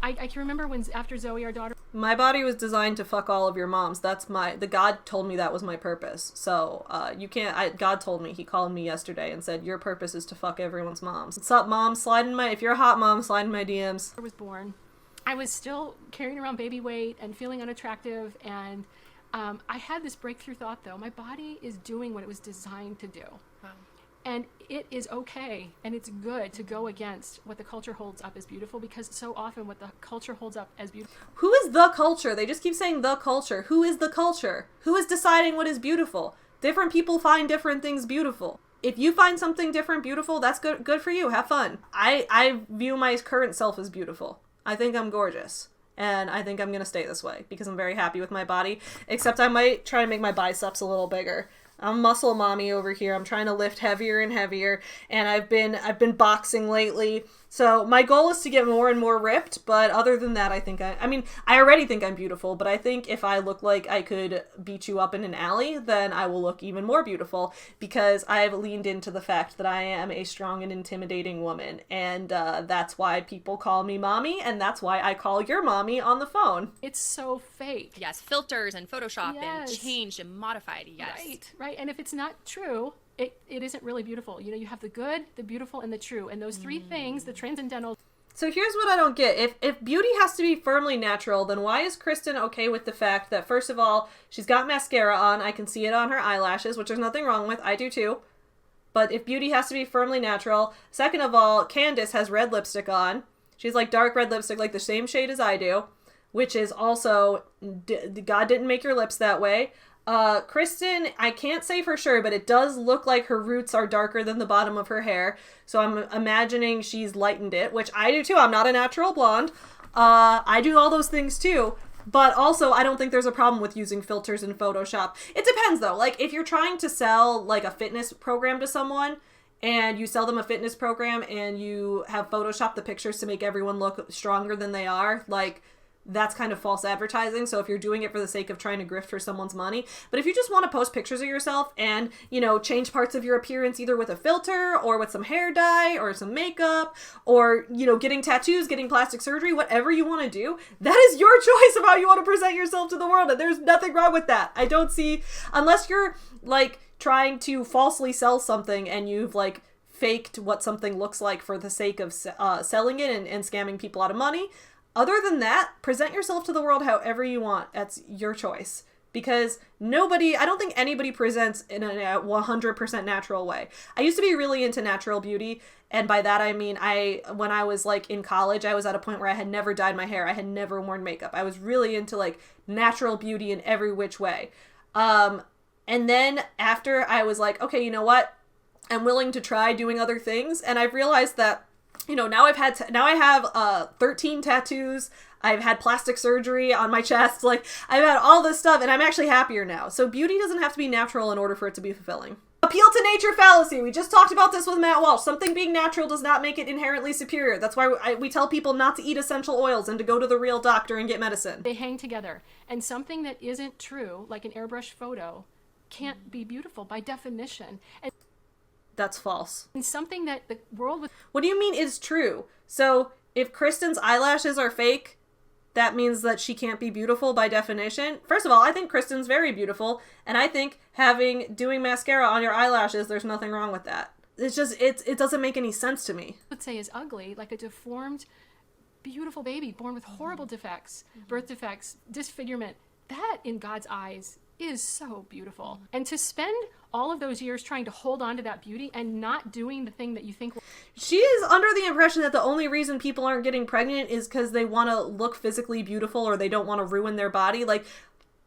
I can remember when, after Zoe, our daughter... My body was designed to fuck all of your moms. The God told me that was my purpose. So, you can't... God told me, he called me yesterday and said, your purpose is to fuck everyone's moms. What's up, mom? If you're a hot mom, slide in my DMs. I was born. I was still carrying around baby weight and feeling unattractive, and I had this breakthrough thought, though. My body is doing what it was designed to do. Wow. And it is okay, and it's good to go against what the culture holds up as beautiful, because so often what the culture holds up as beautiful... Who is the culture? They just keep saying the culture. Who is the culture? Who is deciding what is beautiful? Different people find different things beautiful. If you find something different beautiful, that's good for you. Have fun. I view my current self as beautiful. I think I'm gorgeous. And I think I'm going to stay this way because I'm very happy with my body. Except I might try to make my biceps a little bigger. I'm muscle mommy over here. I'm trying to lift heavier and heavier, and I've been boxing lately. So my goal is to get more and more ripped, but other than that, I already think I'm beautiful, but I think if I look like I could beat you up in an alley, then I will look even more beautiful because I've leaned into the fact that I am a strong and intimidating woman, and that's why people call me mommy, and that's why I call your mommy on the phone. It's so fake. Yes, filters and Photoshop and Yes. changed and modified, yes. Right. And if it's not true, it isn't really beautiful. You know, you have the good, the beautiful, and the true. And those three things, the transcendental... So here's what I don't get. If beauty has to be firmly natural, then why is Kristen okay with the fact that, first of all, she's got mascara on, I can see it on her eyelashes, which there's nothing wrong with, I do too. But if beauty has to be firmly natural, second of all, Candace has red lipstick on. She's like dark red lipstick, like the same shade as I do, which is also, God didn't make your lips that way. Kristen, I can't say for sure, but it does look like her roots are darker than the bottom of her hair. So I'm imagining she's lightened it, which I do too. I'm not a natural blonde. I do all those things too. But also, I don't think there's a problem with using filters in Photoshop. It depends though. Like if you're trying to sell like a fitness program to someone, and you sell them a fitness program and you have Photoshopped the pictures to make everyone look stronger than they are, like that's kind of false advertising. So if you're doing it for the sake of trying to grift for someone's money, but if you just want to post pictures of yourself and, you know, change parts of your appearance either with a filter or with some hair dye or some makeup or, you know, getting tattoos, getting plastic surgery, whatever you want to do, that is your choice of how you want to present yourself to the world. And there's nothing wrong with that. I don't see, unless you're like trying to falsely sell something and you've like faked what something looks like for the sake of selling it and scamming people out of money. Other than that, present yourself to the world however you want. That's your choice. Because I don't think anybody presents in a 100% natural way. I used to be really into natural beauty. And by that, I mean, when I was like in college, I was at a point where I had never dyed my hair. I had never worn makeup. I was really into like natural beauty in every which way. And then after I was like, okay, you know what? I'm willing to try doing other things. And I've realized that, you know, now I have 13 tattoos. I've had plastic surgery on my chest. Like, I've had all this stuff and I'm actually happier now. So beauty doesn't have to be natural in order for it to be fulfilling. Appeal to nature fallacy. We just talked about this with Matt Walsh. Something being natural does not make it inherently superior. That's why we tell people not to eat essential oils and to go to the real doctor and get medicine. They hang together. And something that isn't true, like an airbrush photo, can't be beautiful by definition. That's false. And something that the world would... What do you mean is true? So if Kristen's eyelashes are fake, that means that she can't be beautiful by definition? First of all, I think Kristen's very beautiful, and I think doing mascara on your eyelashes, there's nothing wrong with that. It's just, it doesn't make any sense to me. Would say is ugly, like a deformed, beautiful baby born with horrible defects, birth defects, disfigurement. That, in God's eyes, is so beautiful. And to spend all of those years trying to hold on to that beauty and not doing the thing that you think... She is under the impression that the only reason people aren't getting pregnant is because they want to look physically beautiful or they don't want to ruin their body. Like,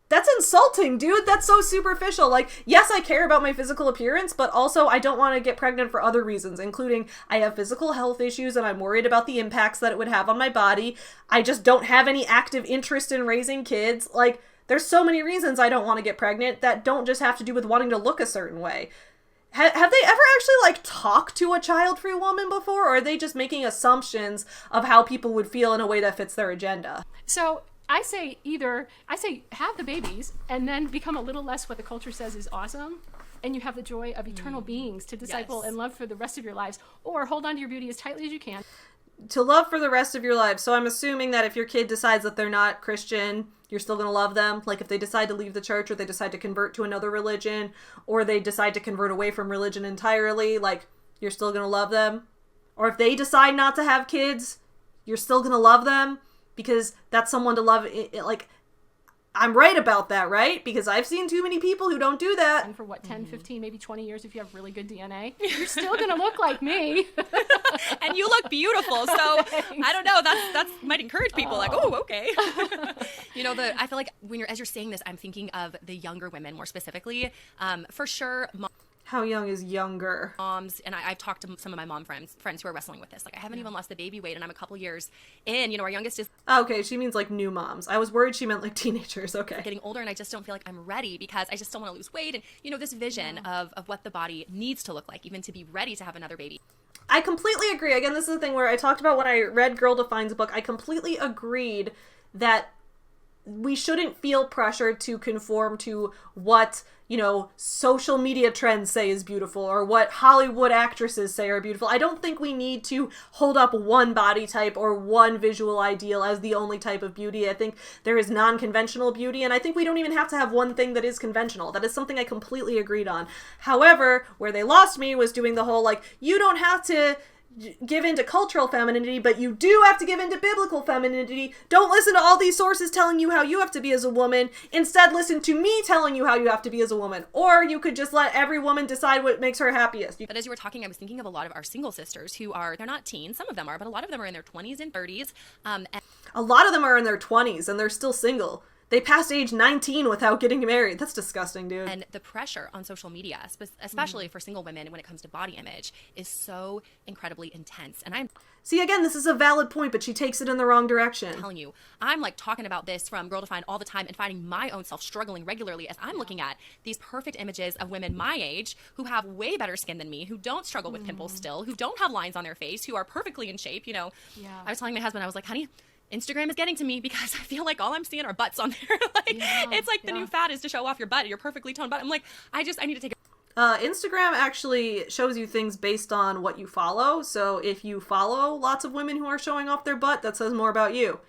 that's insulting, dude. That's so superficial. Like, yes, I care about my physical appearance, but also I don't want to get pregnant for other reasons, including I have physical health issues and I'm worried about the impacts that it would have on my body. I just don't have any active interest in raising kids. Like, there's so many reasons I don't want to get pregnant that don't just have to do with wanting to look a certain way. Have they ever actually, like, talked to a child-free woman before, or are they just making assumptions of how people would feel in a way that fits their agenda? So I say have the babies and then become a little less what the culture says is awesome, and you have the joy of eternal beings to disciple and love for the rest of your lives, or hold on to your beauty as tightly as you can. To love for the rest of your life. So I'm assuming that if your kid decides that they're not Christian, you're still going to love them. Like if they decide to leave the church or they decide to convert to another religion or they decide to convert away from religion entirely, like you're still going to love them. Or if they decide not to have kids, you're still going to love them because that's someone to love. Like, I'm right about that, right? Because I've seen too many people who don't do that. And for what, 10, 15, maybe 20 years, if you have really good DNA, you're still going to look like me. And you look beautiful. So I don't know. That might encourage people like, oh, okay. You know, I feel like as you're saying this, I'm thinking of the younger women more specifically. For sure. How young is younger? Moms, and I've talked to some of my mom friends who are wrestling with this. Like, I haven't even lost the baby weight, and I'm a couple years in. You know, our youngest is... Okay, she means, like, new moms. I was worried she meant, like, teenagers. Okay. Getting older, and I just don't feel like I'm ready because I just don't want to lose weight. And, you know, this vision of what the body needs to look like, even to be ready to have another baby. I completely agree. Again, this is the thing where I talked about when I read Girl Define's book. I completely agreed that we shouldn't feel pressured to conform to what, you know, social media trends say is beautiful or what Hollywood actresses say are beautiful. I don't think we need to hold up one body type or one visual ideal as the only type of beauty. I think there is non-conventional beauty, and I think we don't even have to have one thing that is conventional. That is something I completely agreed on. However, where they lost me was doing the whole, like, you don't have to give into cultural femininity, but you do have to give into biblical femininity. Don't listen to all these sources telling you how you have to be as a woman. Instead, listen to me telling you how you have to be as a woman. Or you could just let every woman decide what makes her happiest. But as you were talking, I was thinking of a lot of our single sisters who they're not teens, some of them are, but a lot of them are in their 20s and 30s. And a lot of them are in their 20s and they're still single. They passed age 19 without getting married. That's disgusting, dude. And the pressure on social media, especially for single women when it comes to body image, is so incredibly intense. And See, again, this is a valid point, but she takes it in the wrong direction. I'm telling you, I'm like talking about this from Girl Defined all the time and finding my own self struggling regularly as I'm looking at these perfect images of women my age who have way better skin than me, who don't struggle with pimples still, who don't have lines on their face, who are perfectly in shape. You know, I was telling my husband, I was like, honey, Instagram is getting to me because I feel like all I'm seeing are butts on there. It's like the new fad is to show off your butt, your perfectly toned butt. I'm like, I need to take Instagram actually shows you things based on what you follow. So if you follow lots of women who are showing off their butt, that says more about you.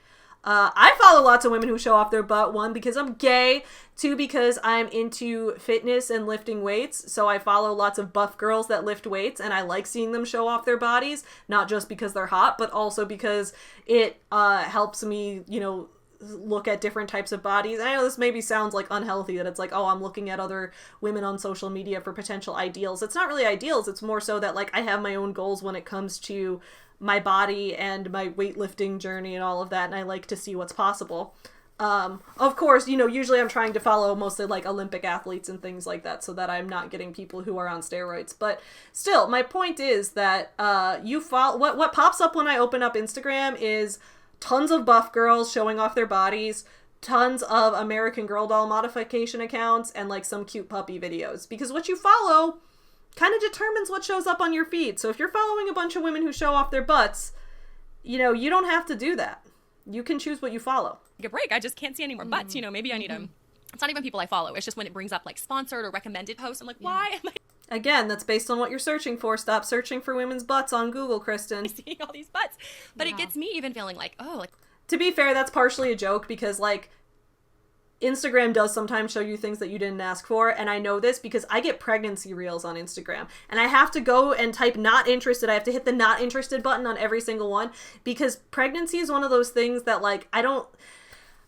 I follow lots of women who show off their butt. 1, because I'm gay. 2, because I'm into fitness and lifting weights. So I follow lots of buff girls that lift weights, and I like seeing them show off their bodies, not just because they're hot, but also because it helps me, look at different types of bodies. And I know this maybe sounds like unhealthy, that it's like, oh, I'm looking at other women on social media for potential ideals. It's not really ideals. It's more so that like I have my own goals when it comes to my body and my weightlifting journey and all of that, and I like to see what's possible. Of course, usually I'm trying to follow mostly like Olympic athletes and things like that so that I'm not getting people who are on steroids. But still, my point is that you follow what pops up when I open up Instagram is tons of buff girls showing off their bodies, tons of American Girl doll modification accounts, and like some cute puppy videos. Because what you follow kind of determines what shows up on your feed. So if you're following a bunch of women who show off their butts, you don't have to do that. You can choose what you follow. a break. I just can't see any more butts. Maybe I need a... It's not even people I follow. It's just when it brings up like sponsored or recommended posts, I'm like, why am I Again, that's based on what you're searching for. Stop searching for women's butts on Google, Kristen. seeing all these butts? But it gets me even feeling like, To be fair, that's partially a joke because, Instagram does sometimes show you things that you didn't ask for, and I know this because I get pregnancy reels on Instagram, and I have to go and type not interested. I have to hit the not interested button on every single one because pregnancy is one of those things that, I don't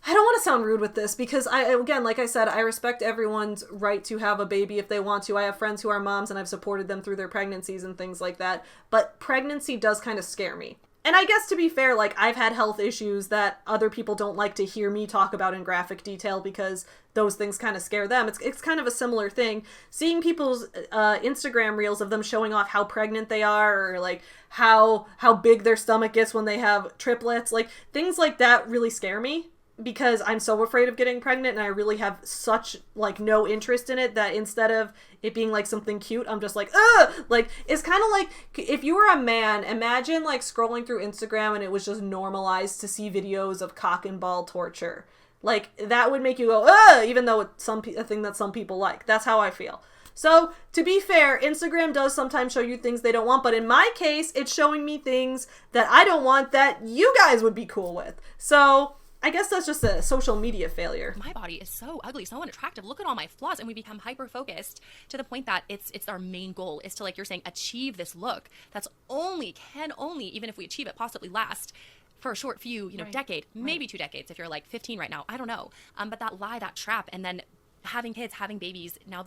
want to sound rude with this because again, like I said, I respect everyone's right to have a baby if they want to. I have friends who are moms and I've supported them through their pregnancies and things like that, but pregnancy does kind of scare me. And I guess to be fair, I've had health issues that other people don't like to hear me talk about in graphic detail because those things kind of scare them. It's kind of a similar thing. Seeing people's Instagram reels of them showing off how pregnant they are or, how big their stomach gets when they have triplets, things like that really scare me because I'm so afraid of getting pregnant and I really have such, no interest in it that instead of it being, something cute, I'm just ugh! It's kind of like, if you were a man, imagine, scrolling through Instagram and it was just normalized to see videos of cock and ball torture. That would make you go, ugh! Even though it's a thing that some people like. That's how I feel. So, to be fair, Instagram does sometimes show you things they don't want, but in my case, it's showing me things that I don't want that you guys would be cool with. So, I guess that's just a social media failure. My body is so ugly, so unattractive. Look at all my flaws. And we become hyper-focused to the point that it's our main goal is to, you're saying, achieve this look that's can only, even if we achieve it, possibly last for a short few, decade, maybe 2 decades if you're 15 right now. I don't know. But that lie, that trap, and then having kids, having babies, now...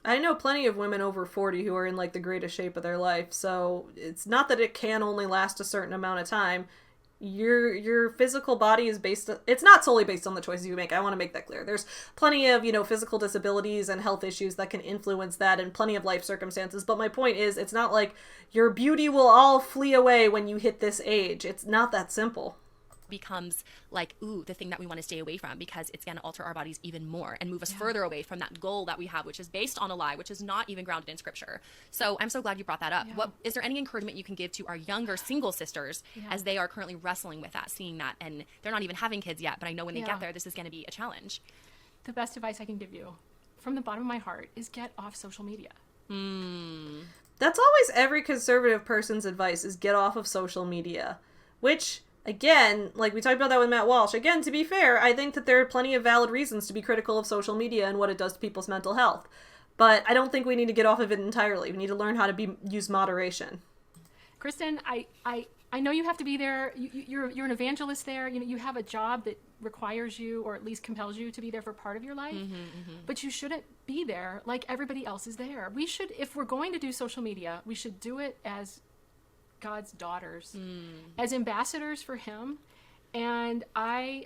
I know plenty of women over 40 who are in, the greatest shape of their life. So it's not that it can only last a certain amount of time. Your physical body is it's not solely based on the choices you make. I want to make that clear. There's plenty of, physical disabilities and health issues that can influence that and plenty of life circumstances. But my point is, it's not like your beauty will all flee away when you hit this age. It's not that simple. Becomes the thing that we want to stay away from because it's going to alter our bodies even more and move us further away from that goal that we have, which is based on a lie, which is not even grounded in scripture. So I'm so glad you brought that up. What is there any encouragement you can give to our younger single sisters as they are currently wrestling with that, seeing that, and they're not even having kids yet, but I know when they get there, this is going to be a challenge. The best advice I can give you from the bottom of my heart is get off social media. That's always every conservative person's advice is get off of social media, which... Again, we talked about that with Matt Walsh. Again, to be fair, I think that there are plenty of valid reasons to be critical of social media and what it does to people's mental health. But I don't think we need to get off of it entirely. We need to learn how to use moderation. Kristen, I know you have to be there. You're an evangelist there. You have a job that requires you, or at least compels you to be there for part of your life. But you shouldn't be there like everybody else is there. We should, if we're going to do social media, we should do it as God's daughters, as ambassadors for him. And I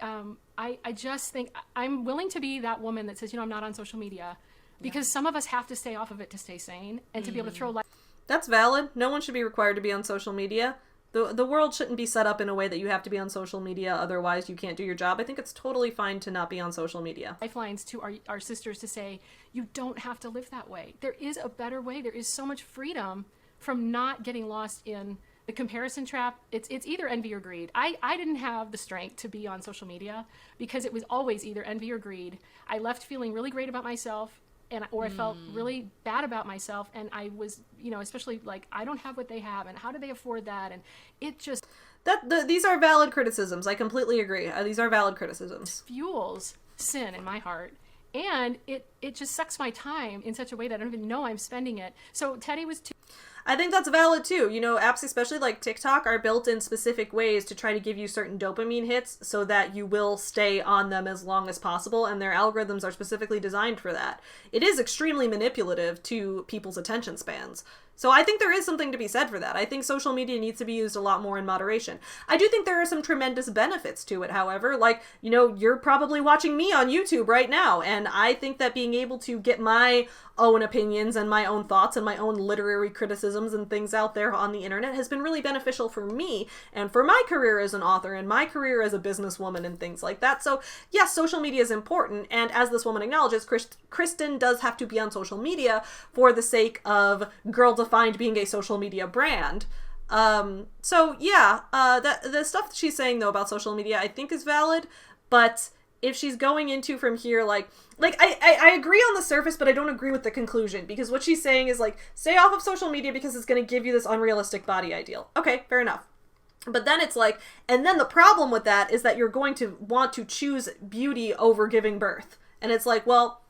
just think I'm willing to be that woman that says, I'm not on social media because some of us have to stay off of it to stay sane and to be able to throw light. That's valid. No one should be required to be on social media. The world shouldn't be set up in a way that you have to be on social media, otherwise you can't do your job. I think it's totally fine to not be on social media. Lifelines to our sisters to say, you don't have to live that way. There is a better way. There is so much freedom from not getting lost in the comparison trap, it's either envy or greed. I didn't have the strength to be on social media because it was always either envy or greed. I left feeling really great about myself, or I felt really bad about myself, and I was, especially like, I don't have what they have, and how do they afford that? And it just these are valid criticisms. I completely agree. These are valid criticisms. Fuels sin in my heart. And it just sucks my time in such a way that I don't even know I'm spending it. So Teddy was too... I think that's valid too. Apps, especially like TikTok, are built in specific ways to try to give you certain dopamine hits so that you will stay on them as long as possible, and their algorithms are specifically designed for that. It is extremely manipulative to people's attention spans. So I think there is something to be said for that. I think social media needs to be used a lot more in moderation. I do think there are some tremendous benefits to it, however. Like, you're probably watching me on YouTube right now, and I think that being able to get my own opinions and my own thoughts and my own literary criticisms and things out there on the internet has been really beneficial for me and for my career as an author and my career as a businesswoman and things like that. So yes, social media is important, and as this woman acknowledges, Kristen does have to be on social media for the sake of Girl Defined being a social media brand. So yeah, the stuff that she's saying though about social media I think is valid, but if she's going into from here, I agree on the surface, but I don't agree with the conclusion, because what she's saying is like, stay off of social media because it's going to give you this unrealistic body ideal. Okay, fair enough. But then it's like, and then the problem with that is that you're going to want to choose beauty over giving birth. And it's like, well,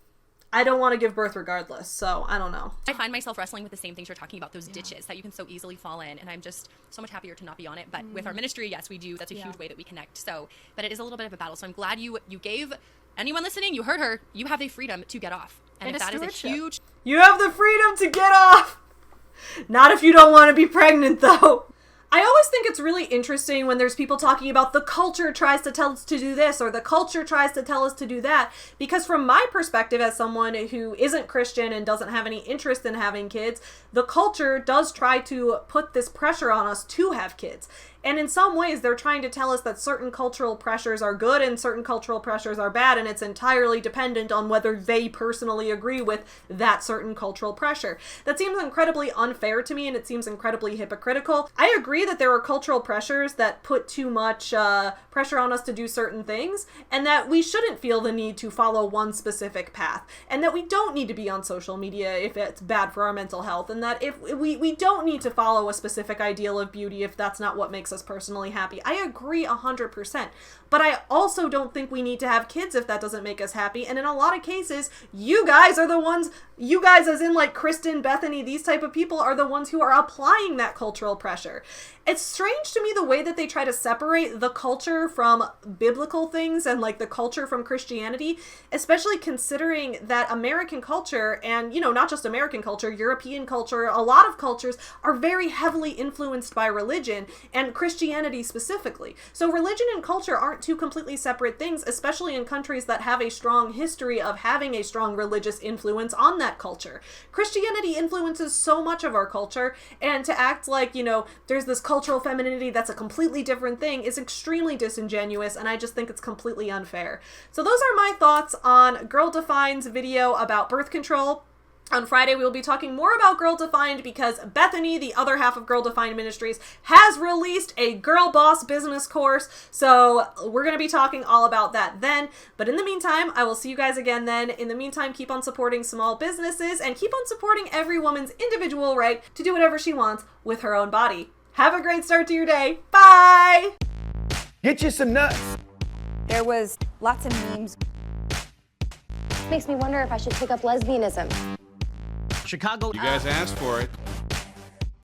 I don't want to give birth regardless, so I don't know. I find myself wrestling with the same things you're talking about, those ditches that you can so easily fall in, and I'm just so much happier to not be on it. But with our ministry, yes, we do. That's a huge way that we connect. So, but it is a little bit of a battle. So I'm glad you gave anyone listening, you heard her, you have the freedom to get off. And if that is a huge... You have the freedom to get off! Not if you don't want to be pregnant, though. I always think it's really interesting when there's people talking about the culture tries to tell us to do this or the culture tries to tell us to do that, because from my perspective as someone who isn't Christian and doesn't have any interest in having kids, the culture does try to put this pressure on us to have kids. And in some ways, they're trying to tell us that certain cultural pressures are good and certain cultural pressures are bad, and it's entirely dependent on whether they personally agree with that certain cultural pressure. That seems incredibly unfair to me, and it seems incredibly hypocritical. I agree that there are cultural pressures that put too much pressure on us to do certain things, and that we shouldn't feel the need to follow one specific path, and that we don't need to be on social media if it's bad for our mental health, and that if we don't need to follow a specific ideal of beauty if that's not what makes us personally happy. I agree 100%, but I also don't think we need to have kids if that doesn't make us happy, and in a lot of cases, you guys are the ones, you guys as in like Kristen, Bethany, these type of people are the ones who are applying that cultural pressure. It's strange to me the way that they try to separate the culture from biblical things and like the culture from Christianity, especially considering that American culture and, not just American culture, European culture, a lot of cultures are very heavily influenced by religion and Christianity specifically. So religion and culture aren't two completely separate things, especially in countries that have a strong history of having a strong religious influence on that culture. Christianity influences so much of our culture, and to act like, there's this cultural femininity that's a completely different thing is extremely disingenuous, and I just think it's completely unfair. So those are my thoughts on Girl Defined's video about birth control. On Friday, we will be talking more about Girl Defined because Bethany, the other half of Girl Defined Ministries, has released a Girl Boss business course. So we're going to be talking all about that then. But in the meantime, I will see you guys again then. In the meantime, keep on supporting small businesses and keep on supporting every woman's individual right to do whatever she wants with her own body. Have a great start to your day. Bye! Get you some nuts. There was lots of memes. Makes me wonder if I should take up lesbianism. Chicago. You guys asked for it.